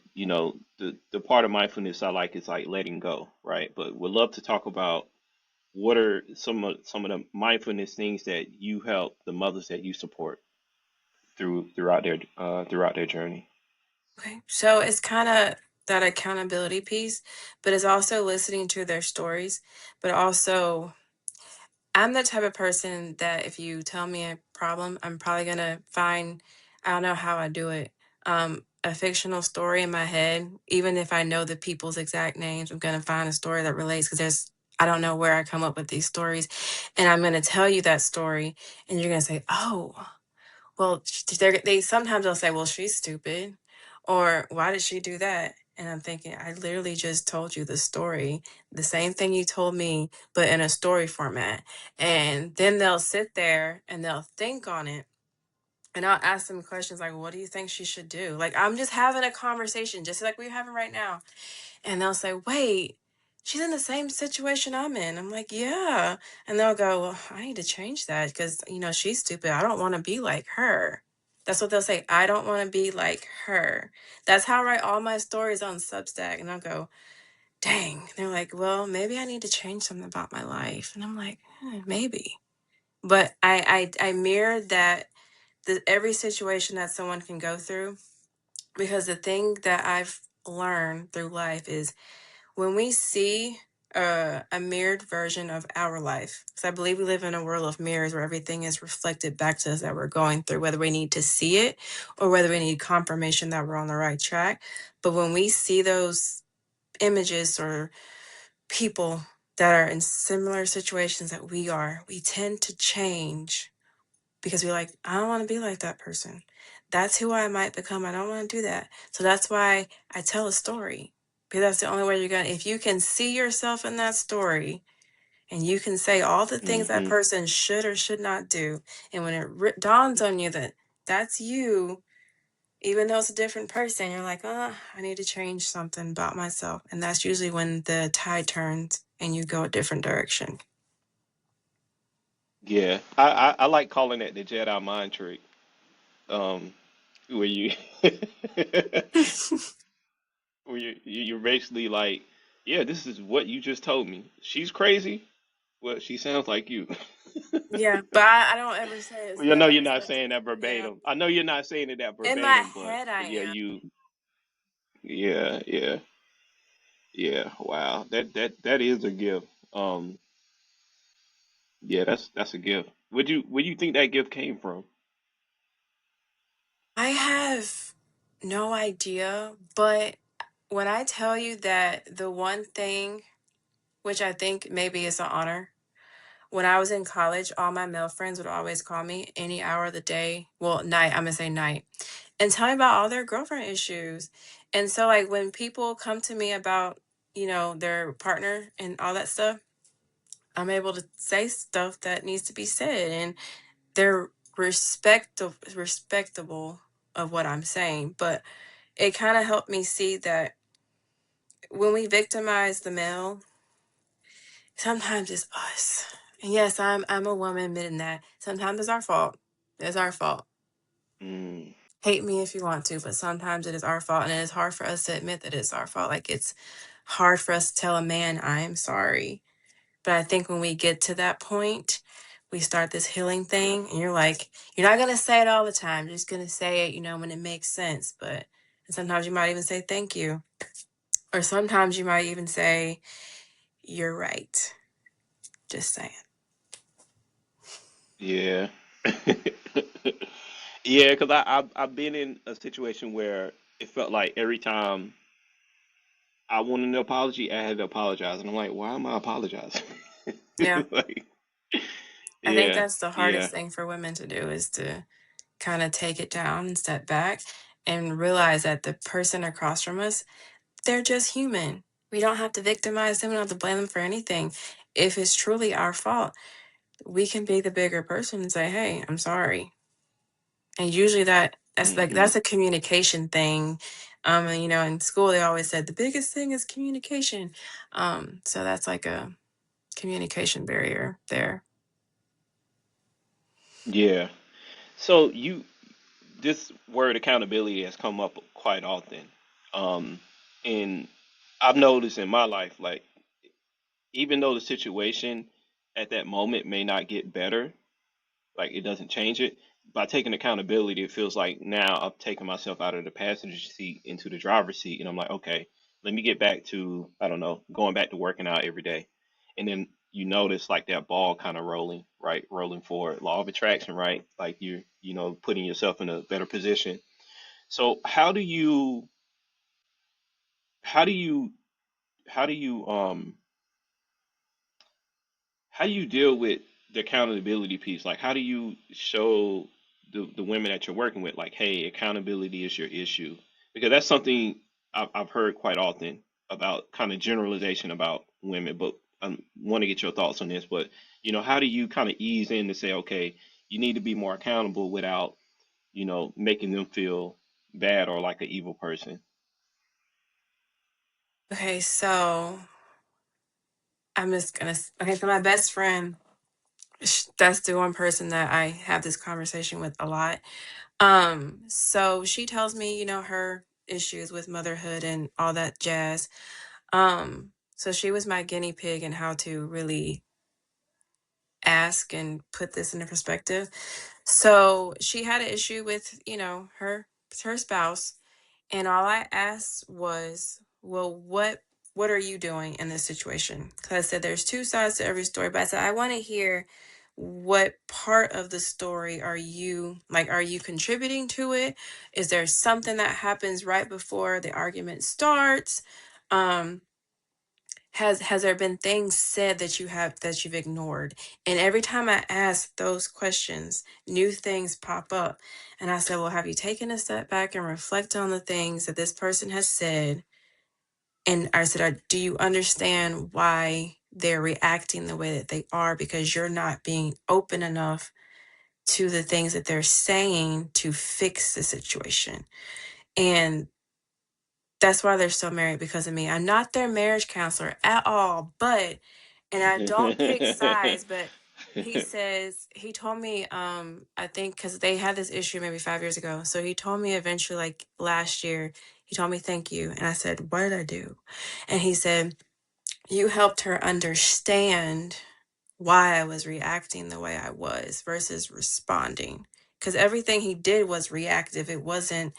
B: the part of mindfulness I like is like letting go, right? But would love to talk about what are some of the mindfulness things that you help the mothers that you support throughout their journey.
A: Okay. So it's kind of that accountability piece, but it's also listening to their stories, but also I'm the type of person that if you tell me a problem, I'm probably gonna find, I don't know how I do it, a fictional story in my head. Even if I know the people's exact names, I'm gonna find a story that relates because I don't know where I come up with these stories. And I'm gonna tell you that story, and you're gonna say, oh, well, they sometimes they'll say, well, she's stupid, or why did she do that? And I'm thinking, I literally just told you the story, the same thing you told me, but in a story format. And then they'll sit there and they'll think on it. And I'll ask them questions like, what do you think she should do? Like, I'm just having a conversation, just like we're having right now. And they'll say, wait. she's in the same situation I'm in. I'm like, yeah. And they'll go, well, I need to change that because, she's stupid. I don't want to be like her. That's what they'll say. I don't want to be like her. That's how I write all my stories on Substack. And I'll go, dang. They're like, well, maybe I need to change something about my life. And I'm like, maybe. But I mirror that every situation that someone can go through, because the thing that I've learned through life is when we see a mirrored version of our life, because I believe we live in a world of mirrors where everything is reflected back to us that we're going through, whether we need to see it or whether we need confirmation that we're on the right track. But when we see those images or people that are in similar situations that we are, we tend to change because we're like, I don't want to be like that person. That's who I might become. I don't want to do that. So that's why I tell a story. Because that's the only way you're going to, if you can see yourself in that story and you can say all the things that
B: Hmm.
A: person should or should not do. And when it dawns on you that that's you, even though it's a different person, you're like, I need to change something about myself. And that's usually when the tide turns and you go a different direction.
B: Yeah, I like calling that the Jedi mind trick. Where you where you're basically like, yeah, this is what you just told me. She's crazy. Well, she sounds like you.
A: Yeah, but I don't ever say it
B: Well, I know
A: step
B: you're
A: by
B: not
A: step.
B: saying that
A: Yeah.
B: verbatim. I know you're not saying it that
A: In my
B: verbatim,
A: head, I
B: but yeah,
A: am.
B: yeah, yeah, yeah. Wow, that is a gift. Um, yeah, that's a gift. Where you think that gift came from?
A: I have no idea, but when I tell you that the one thing, which I think maybe is an honor, when I was in college, all my male friends would always call me any hour of the day. Well, night, I'm gonna say night, and tell me about all their girlfriend issues. And so, like, when people come to me about, their partner and all that stuff, I'm able to say stuff that needs to be said. And they're respectable of what I'm saying, but it kind of helped me see that when we victimize the male, sometimes it's us. And yes, I'm a woman admitting that. Sometimes it's our fault. It's our fault.
B: Mm,
A: Hate me if you want to, but sometimes it is our fault, and it is hard for us to admit that it's our fault. Like it's hard for us to tell a man, "I'm sorry." But I think when we get to that point, we start this healing thing, and you're like, you're not gonna say it all the time. You're just gonna say it, when it makes sense. But and sometimes you might even say thank you, or sometimes you might even say you're right. Just saying.
B: yeah. Yeah, because I've been in a situation where it felt like every time I wanted an apology, I had to apologize, and I'm like, why am I apologizing?
A: Yeah,
B: Like,
A: I think
B: yeah,
A: that's the
B: yeah,
A: hardest thing for women to do is to kind of take it down and step back and realize that the person across from us, they're just human. We don't have to victimize them. We don't have to blame them for anything. If it's truly our fault, we can be the bigger person and say, "Hey, I'm sorry." And usually that's like
B: hmm
A: that's a communication thing. And in school they always said the biggest thing is communication. So that's like a communication barrier there.
B: yeah. So this word accountability has come up quite often, um, and I've noticed in my life, like even though the situation at that moment may not get better, like it doesn't change it. By taking accountability, it feels like now I've taken myself out of the passenger seat into the driver's seat, and I'm like, okay, let me get back to, I don't know, going back to working out every day, and then you notice like that ball kind of rolling, right, rolling forward, law of attraction, right, like you're putting yourself in a better position. So how do you how do you how do you deal with the accountability piece? Like, how do you show the women that you're working with, like, hey, accountability is your issue? Because that's something I've heard quite often about kind of generalization about women, but I want to get your thoughts on this. But, how do you kind of ease in to say, okay, you need to be more accountable without, making them feel bad or like an evil person?
A: Okay, so I'm just gonna. Okay, so my best friend, that's the one person that I have this conversation with a lot. So she tells me, her issues with motherhood and all that jazz. So she was my guinea pig in how to really ask and put this into perspective. So she had an issue with, her spouse, and all I asked was, well, what are you doing in this situation? Because I said there's two sides to every story, but I said I want to hear what part of the story are you contributing to it? Is there something that happens right before the argument starts? Um, has there been things said that you've ignored? And every time I ask those questions, new things pop up. And I said, well, have you taken a step back and reflect on the things that this person has said? And I said, do you understand why they're reacting the way that they are? Because you're not being open enough to the things that they're saying to fix the situation. And that's why they're still married, because of me. I'm not their marriage counselor at all, but, and I don't pick sides, but he told me, I think because they had this issue maybe 5 years ago. So he told me eventually, like last year, he told me, thank you. And I said, what did I do? And he said, you helped her understand why I was reacting the way I was versus responding. Because everything he did was reactive. It wasn't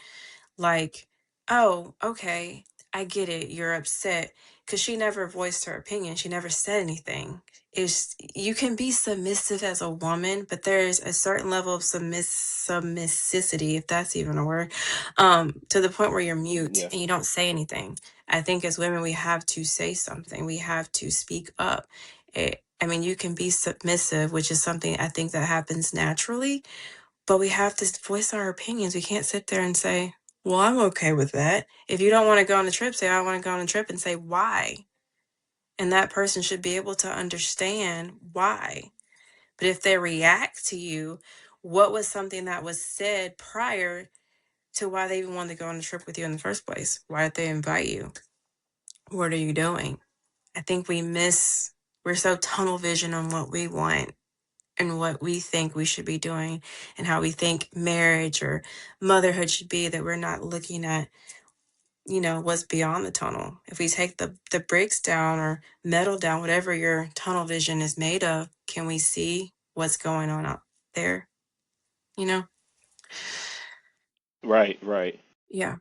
A: like, oh, okay, I get it. You're upset. Because she never voiced her opinion. She never said anything. It's, you can be submissive as a woman, but there's a certain level of submissivity, if that's even a word, to the point where you're mute
B: Yeah.
A: and you don't say anything. I think as women, we have to say something. We have to speak up. I mean, you can be submissive, which is something I think that happens naturally, but we have to voice our opinions. We can't sit there and say, well, I'm okay with that. If you don't want to go on a trip, say, I want to go on a trip, and say why. And that person should be able to understand why. But if they react to you, what was something that was said prior to why they even wanted to go on a trip with you in the first place? Why did they invite you? What are you doing? I think we're so tunnel vision on what we want and what we think we should be doing and how we think marriage or motherhood should be, that we're not looking at, what's beyond the tunnel. If we take the bricks down or metal down, whatever your tunnel vision is made of, can we see what's going on out there? You know?
B: Right, right.
A: Yeah.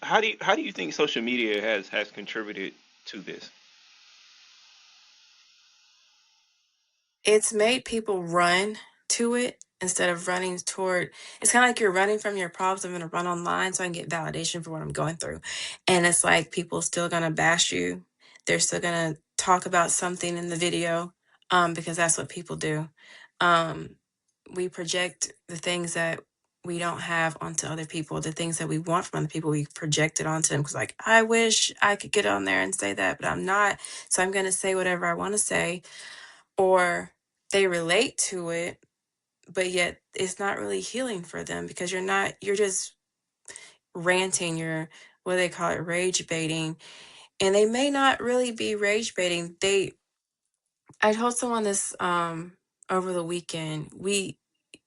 B: How do you think social media has contributed to this?
A: It's made people run to it instead of running toward. It's kind of like you're running from your problems. I'm going to run online so I can get validation for what I'm going through. And it's like people still going to bash you. They're still going to talk about something in the video, because that's what people do. Um, we project the things that we don't have onto other people. The things that we want from other people, we project it onto them. Because, like, I wish I could get on there and say that, but I'm not. So I'm going to say whatever I want to say, or they relate to it, but yet it's not really healing for them, because you're just ranting, you're, what do they call it, rage baiting. And they may not really be rage baiting. I told someone this over the weekend. We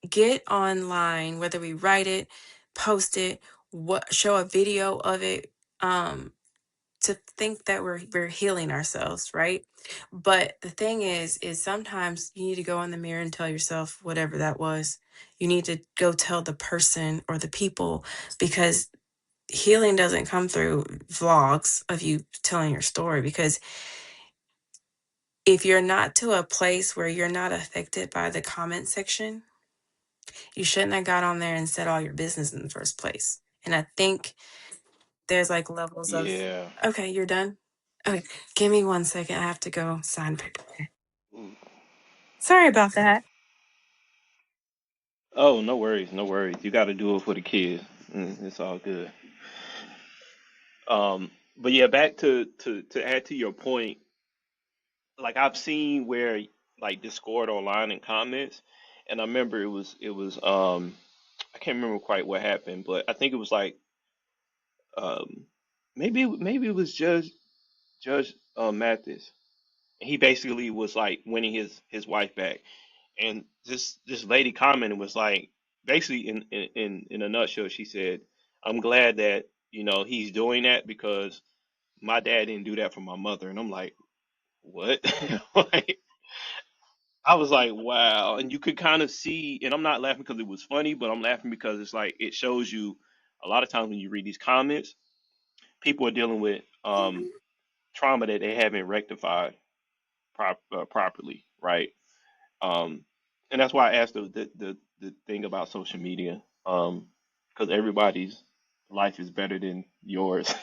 A: get online, whether we write it, post it, show a video of it, to think that we're healing ourselves, right? But the thing is sometimes you need to go in the mirror and tell yourself whatever that was. You need to go tell the person or the people, because healing doesn't come through vlogs of you telling your story. Because if you're not to a place where you're not affected by the comment section, you shouldn't have got on there and said all your business in the first place. And I think there's like levels of,
B: Yeah.
A: okay, you're done. Okay, give me 1 second. I have to go sign paper.
B: Ooh.
A: Sorry about that.
B: Oh, no worries, no worries. You got to do it for the kids. It's all good. But yeah, back to add to your point. Like I've seen where like Discord online and comments, and I remember it was I can't remember quite what happened, but I think it was like um maybe it was Judge Mathis. He basically was like winning his wife back. And this lady commented was like, basically in a nutshell, she said, "I'm glad that he's doing that because my dad didn't do that for my mother." And I'm like, what? Like, I was like, wow. And you could kind of see, and I'm not laughing because it was funny, but I'm laughing because it's like it shows you a lot of times when you read these comments, people are dealing with trauma that they haven't rectified properly, right? Um, and that's why I asked the thing about social media, because everybody's life is better than yours.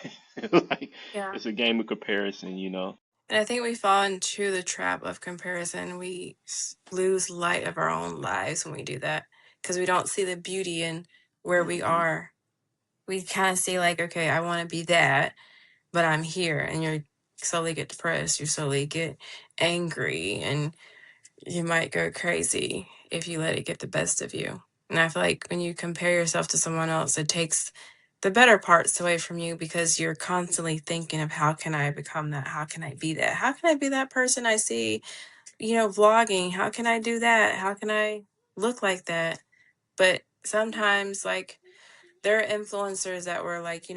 B: Like,
A: Yeah.
B: it's a game of comparison.
A: And I think we fall into the trap of comparison. We lose light of our own lives when we do that because we don't see the beauty in where we
B: Hmm.
A: are. We kind of see, like, okay, I want to be that, but I'm here. And you slowly get depressed. You slowly get angry. And you might go crazy if you let it get the best of you. And I feel like when you compare yourself to someone else, it takes the better parts away from you because you're constantly thinking of how can I become that? How can I be that? How can I be that person I see, vlogging? How can I do that? How can I look like that? But sometimes, like, there are influencers that were like,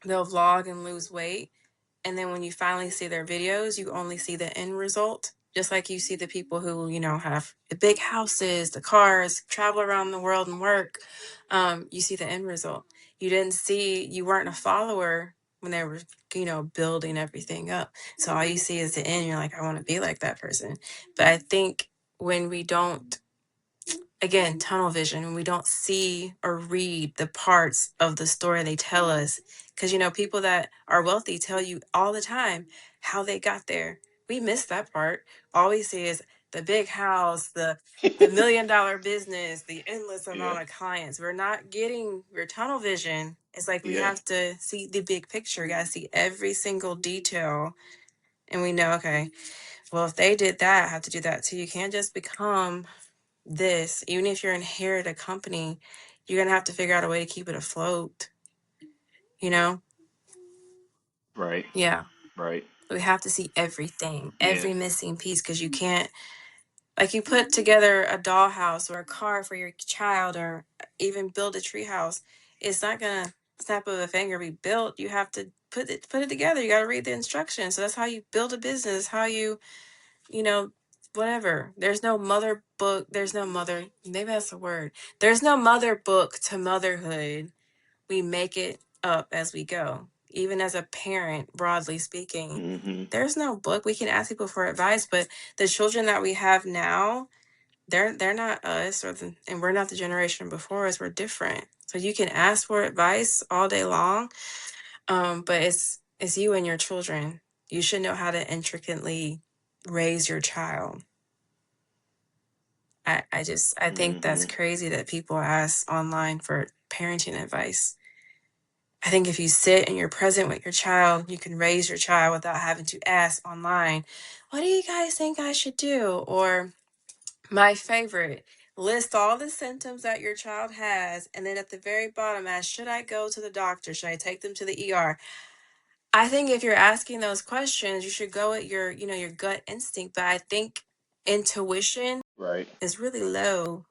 A: they'll vlog and lose weight, and then when you finally see their videos, you only see the end result. Just like you see the people who, have the big houses, the cars, travel around the world and work. You see the end result. You weren't a follower when they were, building everything up. So all you see is the end. You're like, I want to be like that person. But I think when we don't, again, tunnel vision, we don't see or read the parts of the story they tell us. Because, people that are wealthy tell you all the time how they got there. We miss that part. All we see is the big house, the $1 million business, the endless
B: Yeah,
A: amount of clients. We're tunnel vision. It's like we
B: yeah,
A: have to see the big picture. We got to see every single detail. And we know, okay, well, if they did that, I have to do that too. You can't just become this. Even if you're inherit a company, you're gonna have to figure out a way to keep it afloat, you know?
B: right,
A: Yeah.
B: right,
A: We have to see everything,
B: yeah,
A: every missing piece, because you can't, like, you put together a dollhouse or a car for your child or even build a tree house. It's not gonna snap of a finger be built. You have to put it together. You gotta read the instructions. So that's how you build a business, how you know, whatever. There's no mother book. There's no mother. Maybe that's the word. There's no mother book to motherhood. We make it up as we go. Even as a parent, broadly speaking,
B: hmm,
A: there's no book. We can ask people for advice, but the children that we have now, they're not us, and we're not the generation before us. We're different. So you can ask for advice all day long, but it's you and your children. You should know how to intricately raise your child. I think that's
B: hmm,
A: crazy that people ask online for parenting advice. I think if you sit and you're present with your child, you can raise your child without having to ask online, what do you guys think I should do? Or my favorite, list all the symptoms that your child has, and then at the very bottom ask, should I go to the doctor? Should I take them to the ER? I think if you're asking those questions, you should go at your gut instinct. But I think intuition
B: right,
A: is really low.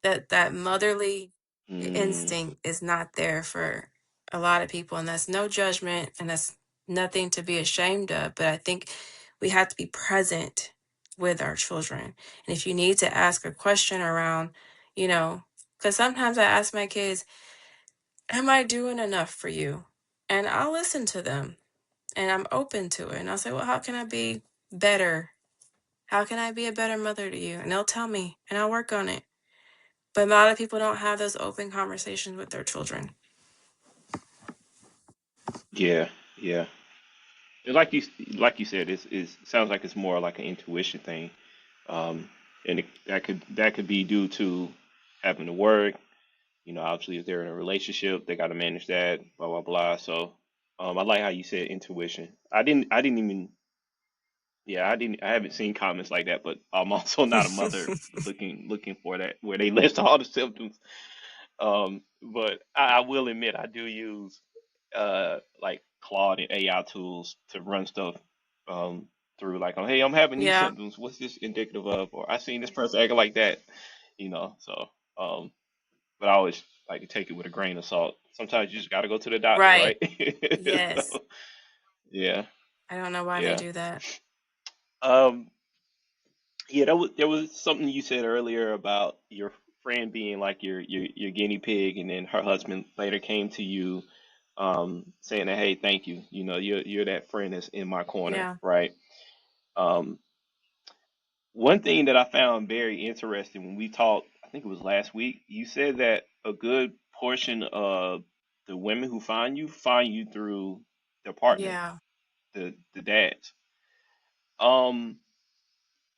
A: That motherly
B: mm,
A: instinct is not there for a lot of people, and that's no judgment, and that's nothing to be ashamed of. But I think we have to be present with our children, and if you need to ask a question around, because sometimes I ask my kids, am I doing enough for you? And I'll listen to them, and I'm open to it, and I'll say, well, how can I be better? How can I be a better mother to you? And they'll tell me, and I'll work on it. But a lot of people don't have those open conversations with their children.
B: yeah, yeah. And like you said, it sounds like it's more like an intuition thing. Um, and that could be due to having to work. Obviously, if they're in a relationship, they got to manage that. Blah blah blah. So, I like how you said intuition. I didn't even. Yeah, I didn't. I haven't seen comments like that, but I'm also not a mother looking for that where they list all the symptoms. But I will admit I do use like Claude and AI tools to run stuff um, through, like, oh, hey, I'm having these
A: Yeah.
B: symptoms. What's this indicative of? Or I seen this person acting like that, you know. So, but I always like to take it with a grain of salt. Sometimes you just got to go to the doctor,
A: Right.
B: right?
A: Yes.
B: So, yeah,
A: I don't know why they
B: yeah.
A: do that.
B: Um, yeah, there was something you said earlier about your friend being like your guinea pig, and then her husband later came to you, saying that, hey, thank you. You know, you're that friend that's in my corner,
A: Yeah.
B: right? Um, One thing that I found very interesting when we talked, I think it was last week, you said that a good portion of the women who find you through their partner,
A: Yeah.
B: the dads. Um,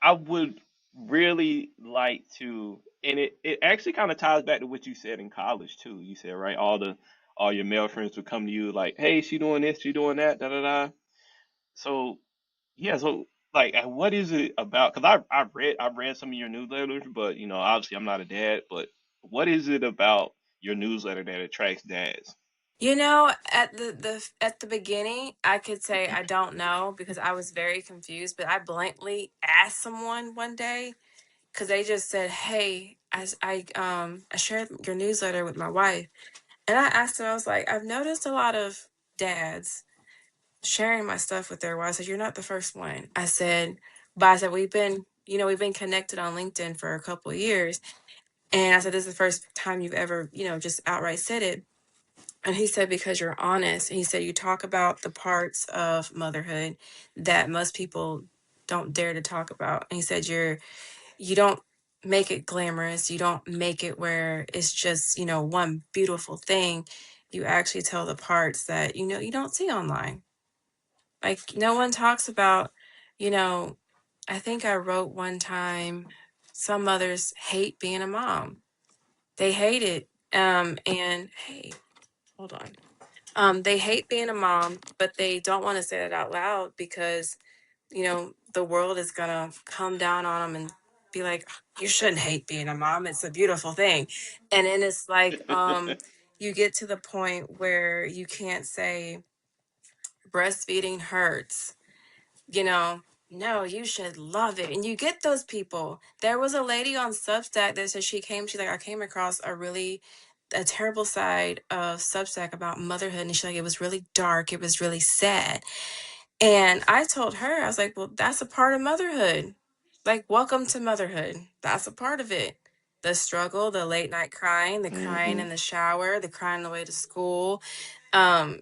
B: I would really like to, and it actually kind of ties back to what you said in college too. You said, right, all your male friends would come to you like, hey, she doing this, she doing that, da da da. So yeah, so like, what is it about? Because I've read some of your newsletters, but you know, obviously I'm not a dad. But what is it about your newsletter that attracts dads?
A: You know, at the beginning, I could say I don't know because I was very confused, but I blankly asked someone one day because they just said, "Hey, I shared your newsletter with my wife," and I asked them, I was like, "I've noticed a lot of dads sharing my stuff with their wives. I said, you're not the first one." I said, but I said we've been connected on LinkedIn for a couple of years, and I said this is the first time you've ever just outright said it. And he said, because you're honest. And he said, you talk about the parts of motherhood that most people don't dare to talk about. And he said, you don't make it glamorous. You don't make it where it's just, one beautiful thing. You actually tell the parts that, you don't see online. Like no one talks about, you know, I think I wrote one time, some mothers hate being a mom. They hate it. And hey, hold on. They hate being a mom, but they don't want to say it out loud because, the world is gonna come down on them and be like, you shouldn't hate being a mom. It's a beautiful thing. And then it's like, you get to the point where you can't say breastfeeding hurts, you know, no, you should love it. And you get those people. There was a lady on Substack that said she's like, I came across a terrible side of Substack about motherhood. And she's like, it was really dark. It was really sad. And I told her, I was like, well, that's a part of motherhood. Like, welcome to motherhood. That's a part of it. The struggle, the late night crying, the crying
B: Hmm.
A: in the shower, the crying on the way to school, um,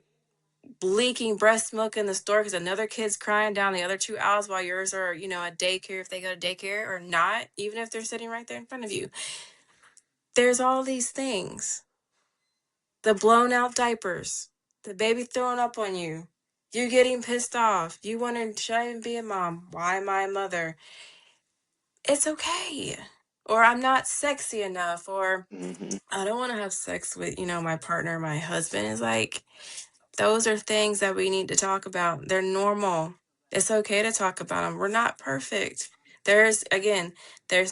A: leaking breast milk in the store because another kid's crying down the other 2 aisles while yours are, at daycare if they go to daycare or not, even if they're sitting right there in front of you. There's all these things. The blown out diapers, the baby throwing up on you getting pissed off, you wondering, should I even be a mom? Why am I a mother? It's okay. Or I'm not sexy enough, or
B: Hmm.
A: I don't want to have sex with, my partner, my husband. Is like, those are things that we need to talk about. They're normal. It's okay to talk about them. We're not perfect. There's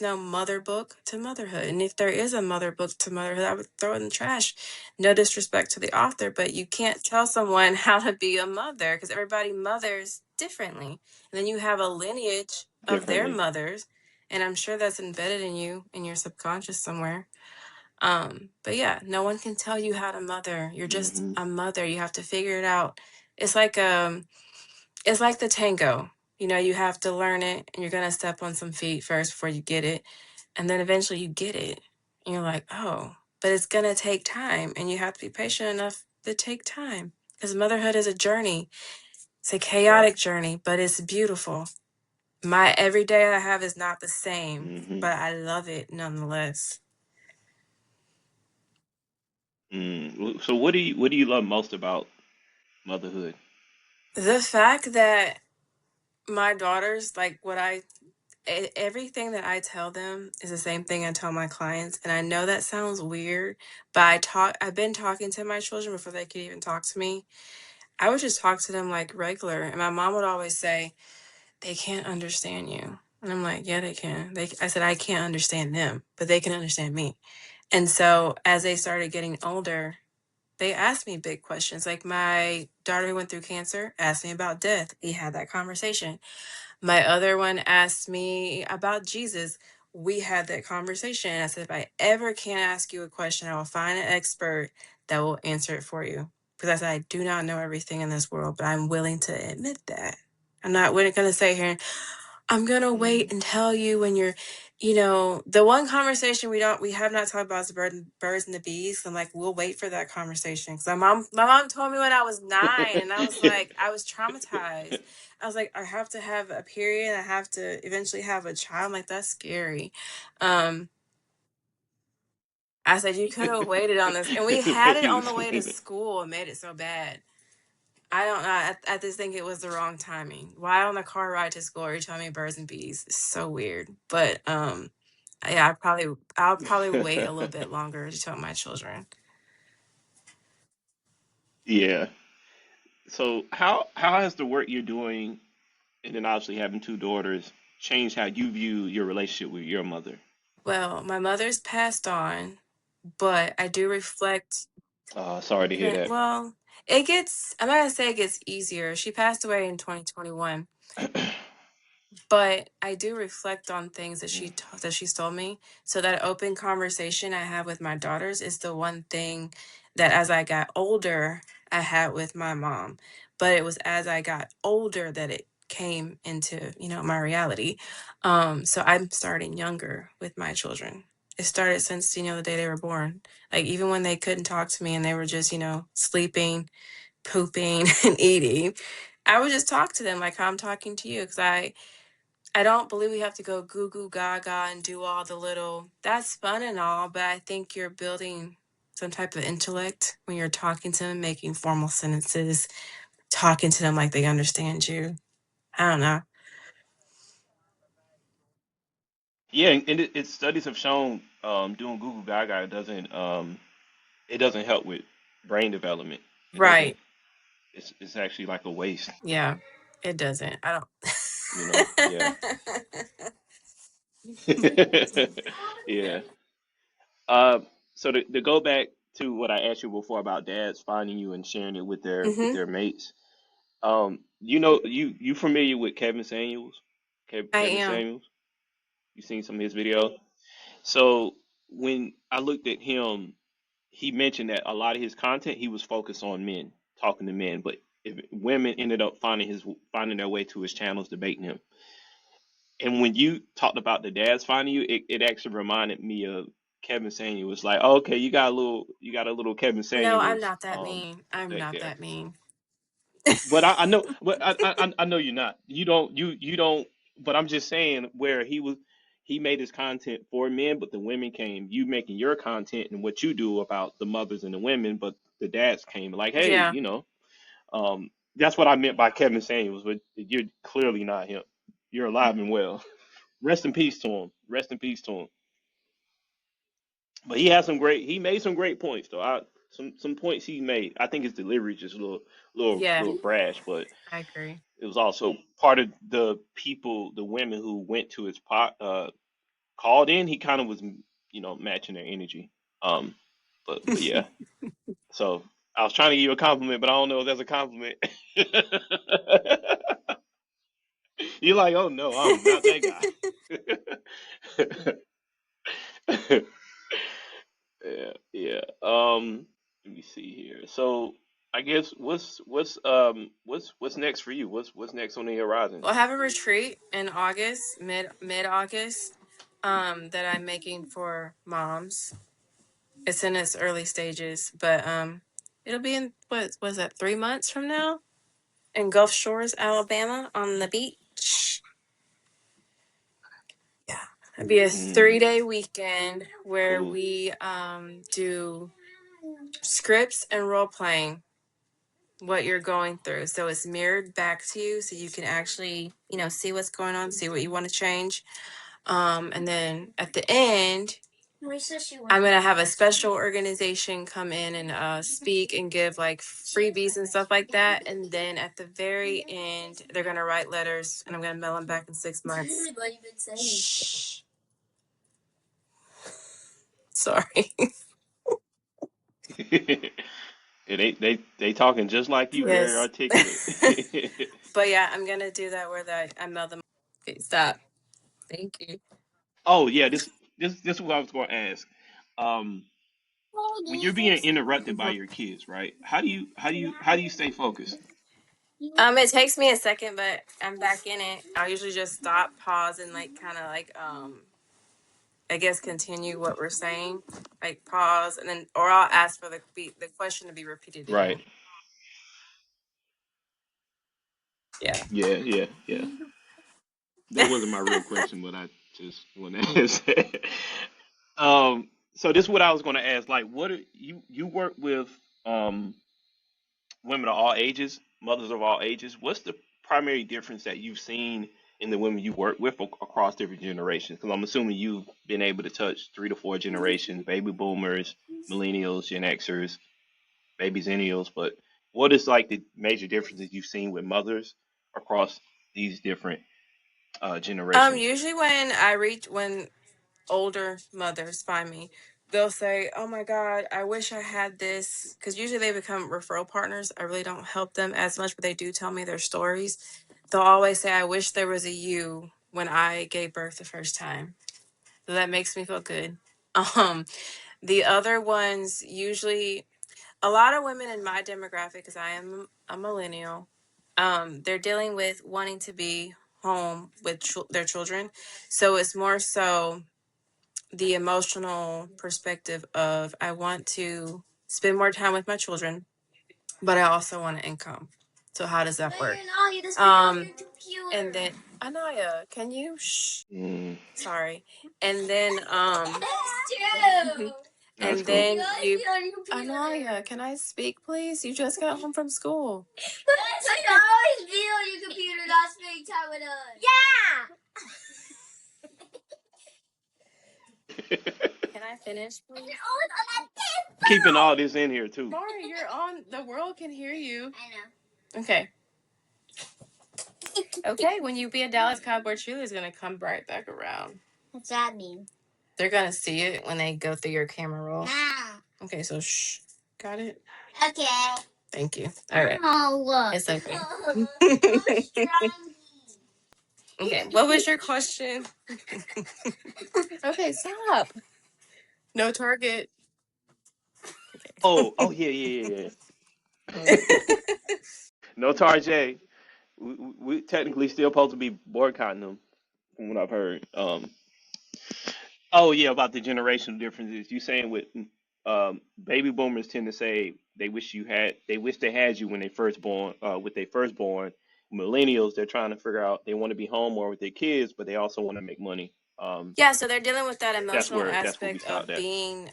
A: no mother book to motherhood. And if there is a mother book to motherhood, I would throw it in the trash. No disrespect to the author, but you can't tell someone how to be a mother because everybody mothers differently. And then you have a lineage of their
B: Differently.
A: mothers. And I'm sure that's embedded in you, in your subconscious somewhere. But yeah, no one can tell you how to mother. You're just
B: Hmm.
A: a mother. You have to figure it out. It's like it's like the tango. You have to learn it and you're gonna step on some feet first before you get it. And then eventually you get it. And you're like, oh, but it's gonna take time and you have to be patient enough to take time. Because motherhood is a journey. It's a
B: Right.
A: chaotic journey, but it's beautiful. My every day I have is not the same,
B: Hmm.
A: but I love it nonetheless.
B: So what do you love most about motherhood?
A: The fact that my daughters, like everything that I tell them is the same thing I tell my clients. And I know that sounds weird, but I've been talking to my children before they could even talk to me. I would just talk to them like regular. And my mom would always say, they can't understand you. And I'm like, yeah, they can. I said, I can't understand them, but they can understand me. And so as they started getting older, they ask me big questions. Like my daughter who went through cancer asked me about death. We had that conversation. My other one asked me about Jesus. We had that conversation. And I said, if I ever can ask you a question, I will find an expert that will answer it for you. Because I said, I do not know everything in this world, but I'm willing to admit that. I'm not going to say here, I'm gonna wait and tell you when you're, the one conversation we have not talked about is the birds and the bees. I'm like, we'll wait for that conversation. Because my mom told me when I was 9, and I was like, I was traumatized. I was like, I have to have a period. I have to eventually have a child. I'm like, that's scary. Um, I said, you could have waited on this, and we had it
B: Wait
A: on
B: a
A: the way to
B: minute.
A: school and made it so bad. I don't know. I just think it was the wrong timing. Why on the car ride to school are you telling me birds and bees? It's so weird. But yeah, I'll probably wait a little bit longer to tell my children.
B: Yeah. So how has the work you're doing, and then obviously having two daughters, changed how you view your relationship with your mother?
A: Well, my mother's passed on, but I do reflect.
B: Sorry to hear
A: Well, it gets. I'm not gonna say it gets easier. She passed away in 2021.
B: that.
A: But I do reflect on things that she's told me. So that open conversation I have with my daughters is the one thing that as I got older I had with my mom. But it was as I got older that it came into, my reality. So I'm starting younger with my children. It started since, the day they were born. Like even when they couldn't talk to me and they were just, sleeping, pooping, and eating, I would just talk to them like how I'm talking to you because I don't believe we have to go goo goo gaga and do all the little. That's fun and all, but I think you're building some type of intellect when you're talking to them, making formal sentences, talking to them like they understand you. I don't know.
B: Yeah, and studies have shown doing Google Gaga doesn't it doesn't help with brain development. It doesn't.
A: Right.
B: It's actually like a waste.
A: Yeah. It doesn't. I
B: Yeah.
A: don't.
B: Yeah. Uh, so to go back to what I asked you before about dads finding you and sharing it with
A: Hmm.
B: their mates. You familiar with Kevin Samuels?
A: I
B: Kevin
A: am.
B: Samuels. You seen some of his videos? So when I looked at him, he mentioned that a lot of his content he was focused on men, talking to men, but if women ended up finding their way to his channels, debating him. And when you talked about the dads finding you, it actually reminded me of Kevin Samuels. Like, oh, okay, you got a little Kevin
A: No, I'm
B: Samuels
A: not that mean. I'm
B: effect
A: not
B: there.
A: that mean.
B: But I know, but I know you're not. You don't. But I'm just saying where he made his content for men, but the women came. You making your content and what you do about the mothers and the women, but the dads came. Like, hey,
A: Yeah.
B: that's what I meant by Kevin Samuels. But you're clearly not him. You're alive and well. Rest in peace to him. Rest in peace to him. But he had some great. He made some great points though. Some points he made. I think his delivery is just a
A: Yeah.
B: little brash, but
A: I agree.
B: it was also part of the people, the women who went to his called in. He kind of was, matching their energy. Um, but yeah. So I was trying to give you a compliment, but I don't know if that's a compliment. You're like, oh no, I'm not that guy. Yeah, yeah. Let me see here. So I guess what's next for you? What's next on the horizon?
A: We'll have a retreat in August, mid August, that I'm making for moms. It's in its early stages, but it'll be in what was that 3 months from now in Gulf Shores, Alabama, on the beach. Yeah, it'll be a
B: Mm,
A: 3-day weekend where
B: cool.
A: we do scripts and role playing what you're going through. So it's mirrored back to you, so you can actually see what's going on, see what you want to change. And then at the end, I'm gonna have a special organization come in and speak and give like freebies and stuff like that. And then at the very end, they're gonna write letters, and I'm gonna mail them back in 6 months. Shh. Sorry.
B: Yeah, they talking just like you, very
A: Yes.
B: articulate.
A: But yeah, I'm gonna do that where I mail them. Okay, stop. Thank you.
B: Oh yeah, this is what I was going to ask. Um, when you're being interrupted by
A: Mhm.
B: your kids, right? How do you stay focused?
A: It takes me a second, but I'm back in it. I usually just stop, pause, and like kind of like I guess continue what we're saying, like pause, and then or I'll ask for the question to be repeated
B: Right.
A: again. Yeah.
B: Yeah, yeah, yeah. That wasn't my real question, but I just want to ask that. So this is what I was going to ask. Like, what are, you work with um women of all ages, mothers of all ages. What's the primary difference that you've seen in the women you work with across different generations? Because I'm assuming you've been able to touch 3 to 4 generations: baby boomers, millennials, Gen Xers, baby zennials. But what is like the major differences you've seen with mothers across these different generations?
A: Usually when older mothers find me, they'll say, "Oh my God, I wish I had this." Because usually they become referral partners. I really don't help them as much, but they do tell me their stories. They'll always say, "I wish there was a you when I gave birth the first time." So that makes me feel good. Um, the other ones usually a lot of women in my demographic, because I am a millennial, they're dealing with wanting to be home with their children. So it's more so the emotional perspective of I want to spend more time with my children, but I also want an income. So how does that work? And then Anaya, can you shh?
B: Mm,
A: Sorry. And then
B: that's
A: and
B: cool.
A: then you Anaya, can I speak please? You just got home from school. I can always be on your computer not spending time with us. Yeah. Can I finish, please?
B: Keeping all this in here too.
A: Sorry, you're on. The world can hear you. I know. Okay. Okay. When you be a Dallas Cowboy cheerleader, is gonna come right back around. What's that mean? They're gonna see it when they go through your camera roll. Nah. Okay. So shh. Got it. Okay. Thank you. All right. Oh. It's okay. Okay. What was your question? Okay. Stop. No target.
B: Oh, yeah, yeah, yeah, yeah. No Tarjay. We technically still supposed to be boycotting them, from what I've heard. Oh yeah, about the generational differences. You saying with baby boomers tend to say they wish they had you when they first born, with their firstborn. Millennials, they're trying to figure out they want to be home more with their kids, but they also want to make money.
A: Yeah. So they're dealing with that
B: That's
A: emotional
B: where we
A: aspect
B: stopped
A: of
B: at.
A: being,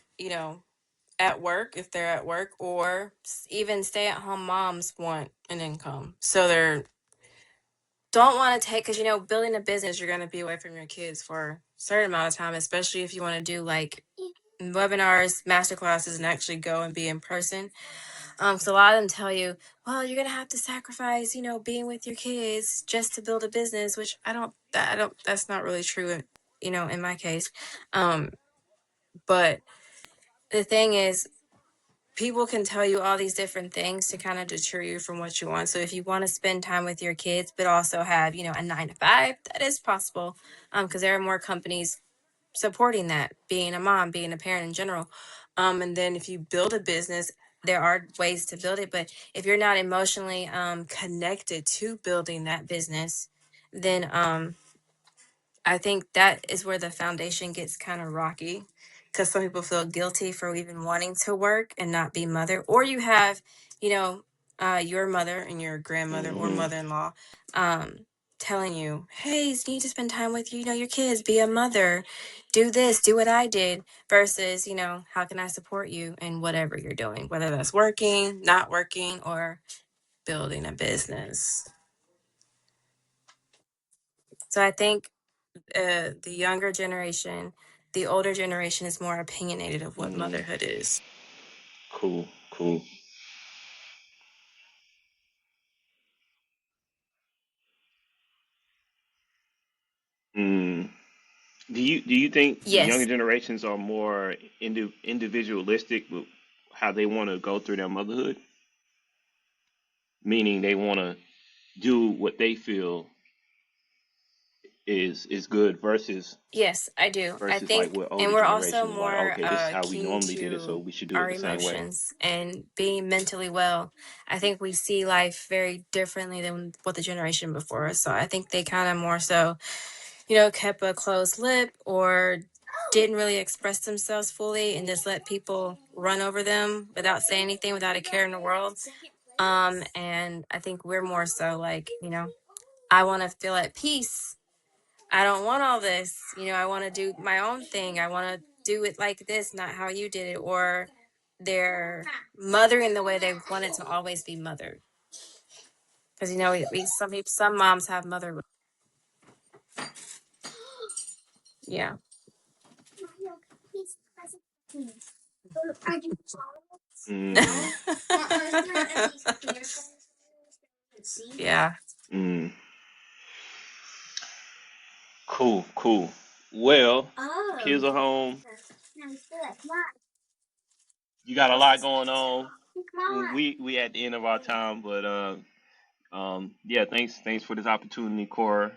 A: at work if they're at work, or even stay-at-home moms want an income. So they're don't want to take because building a business, you're going to be away from your kids for a certain amount of time, especially if you want to do like webinars, master classes, and actually go and be in person. So a lot of them tell you, well, you're gonna have to sacrifice, being with your kids just to build a business, which I don't that's not really true in my case. Um, but the thing is, people can tell you all these different things to kind of deter you from what you want. So if you want to spend time with your kids, but also have, a 9 to 5, that is possible. Because there are more companies supporting that, being a mom, being a parent in general. And then if you build a business, there are ways to build it. But if you're not emotionally connected to building that business, then I think that is where the foundation gets kind of rocky because some people feel guilty for even wanting to work and not be mother. Or you have, you know, your mother and your grandmother or
B: Hmm.
A: mother-in-law um, telling you, hey, you need to spend time with, your kids, be a mother, do this, do what I did versus, how can I support you in whatever you're doing, whether that's working, not working, or building a business. So I think the younger generation, the older generation is more opinionated of what
B: Hmm.
A: motherhood is.
B: Cool, cool. Mm. Do you think the younger
A: Yes.
B: generations are more individualistic with how they want to go through their motherhood, meaning they want to do what they feel is good
A: Yes, I do. I
B: versus like
A: think,
B: what
A: and
B: older
A: we're also
B: generation is like,
A: more
B: okay, this is how we
A: keen
B: normally did it, so
A: to
B: we should do it
A: our
B: the same way.
A: emotions and being mentally well. I think we see life very differently than what the generation before us. So I think they kind of more so, kept a closed lip or didn't really express themselves fully and just let people run over them without saying anything, without a care in the world. And I think we're more so like, I want to feel at peace. I don't want all this. I want to do my own thing. I want to do it like this, not how you did it. Or they're mothering the way they wanted to always be mothered. Because some moms have mother. Yeah.
B: Mm,
A: Yeah.
B: mm. Cool, cool. Well, kids are home. You got a lot going on. We at the end of our time, but yeah, thanks for this opportunity, Cora.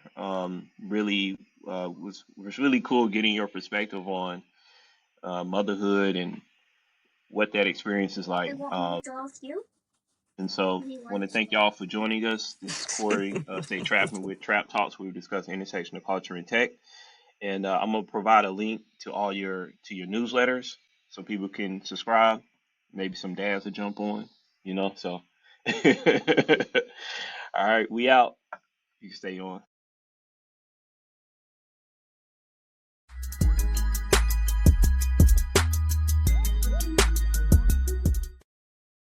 B: Really was really cool getting your perspective on motherhood and what that experience is like. And so, want to thank y'all for joining us. This is Corey, Stay Trapping with Trap Talks. We discuss the intersection of culture and tech, and I'm gonna provide a link to all your newsletters so people can subscribe. Maybe some dads will jump on, So, all right, we out. You can stay on.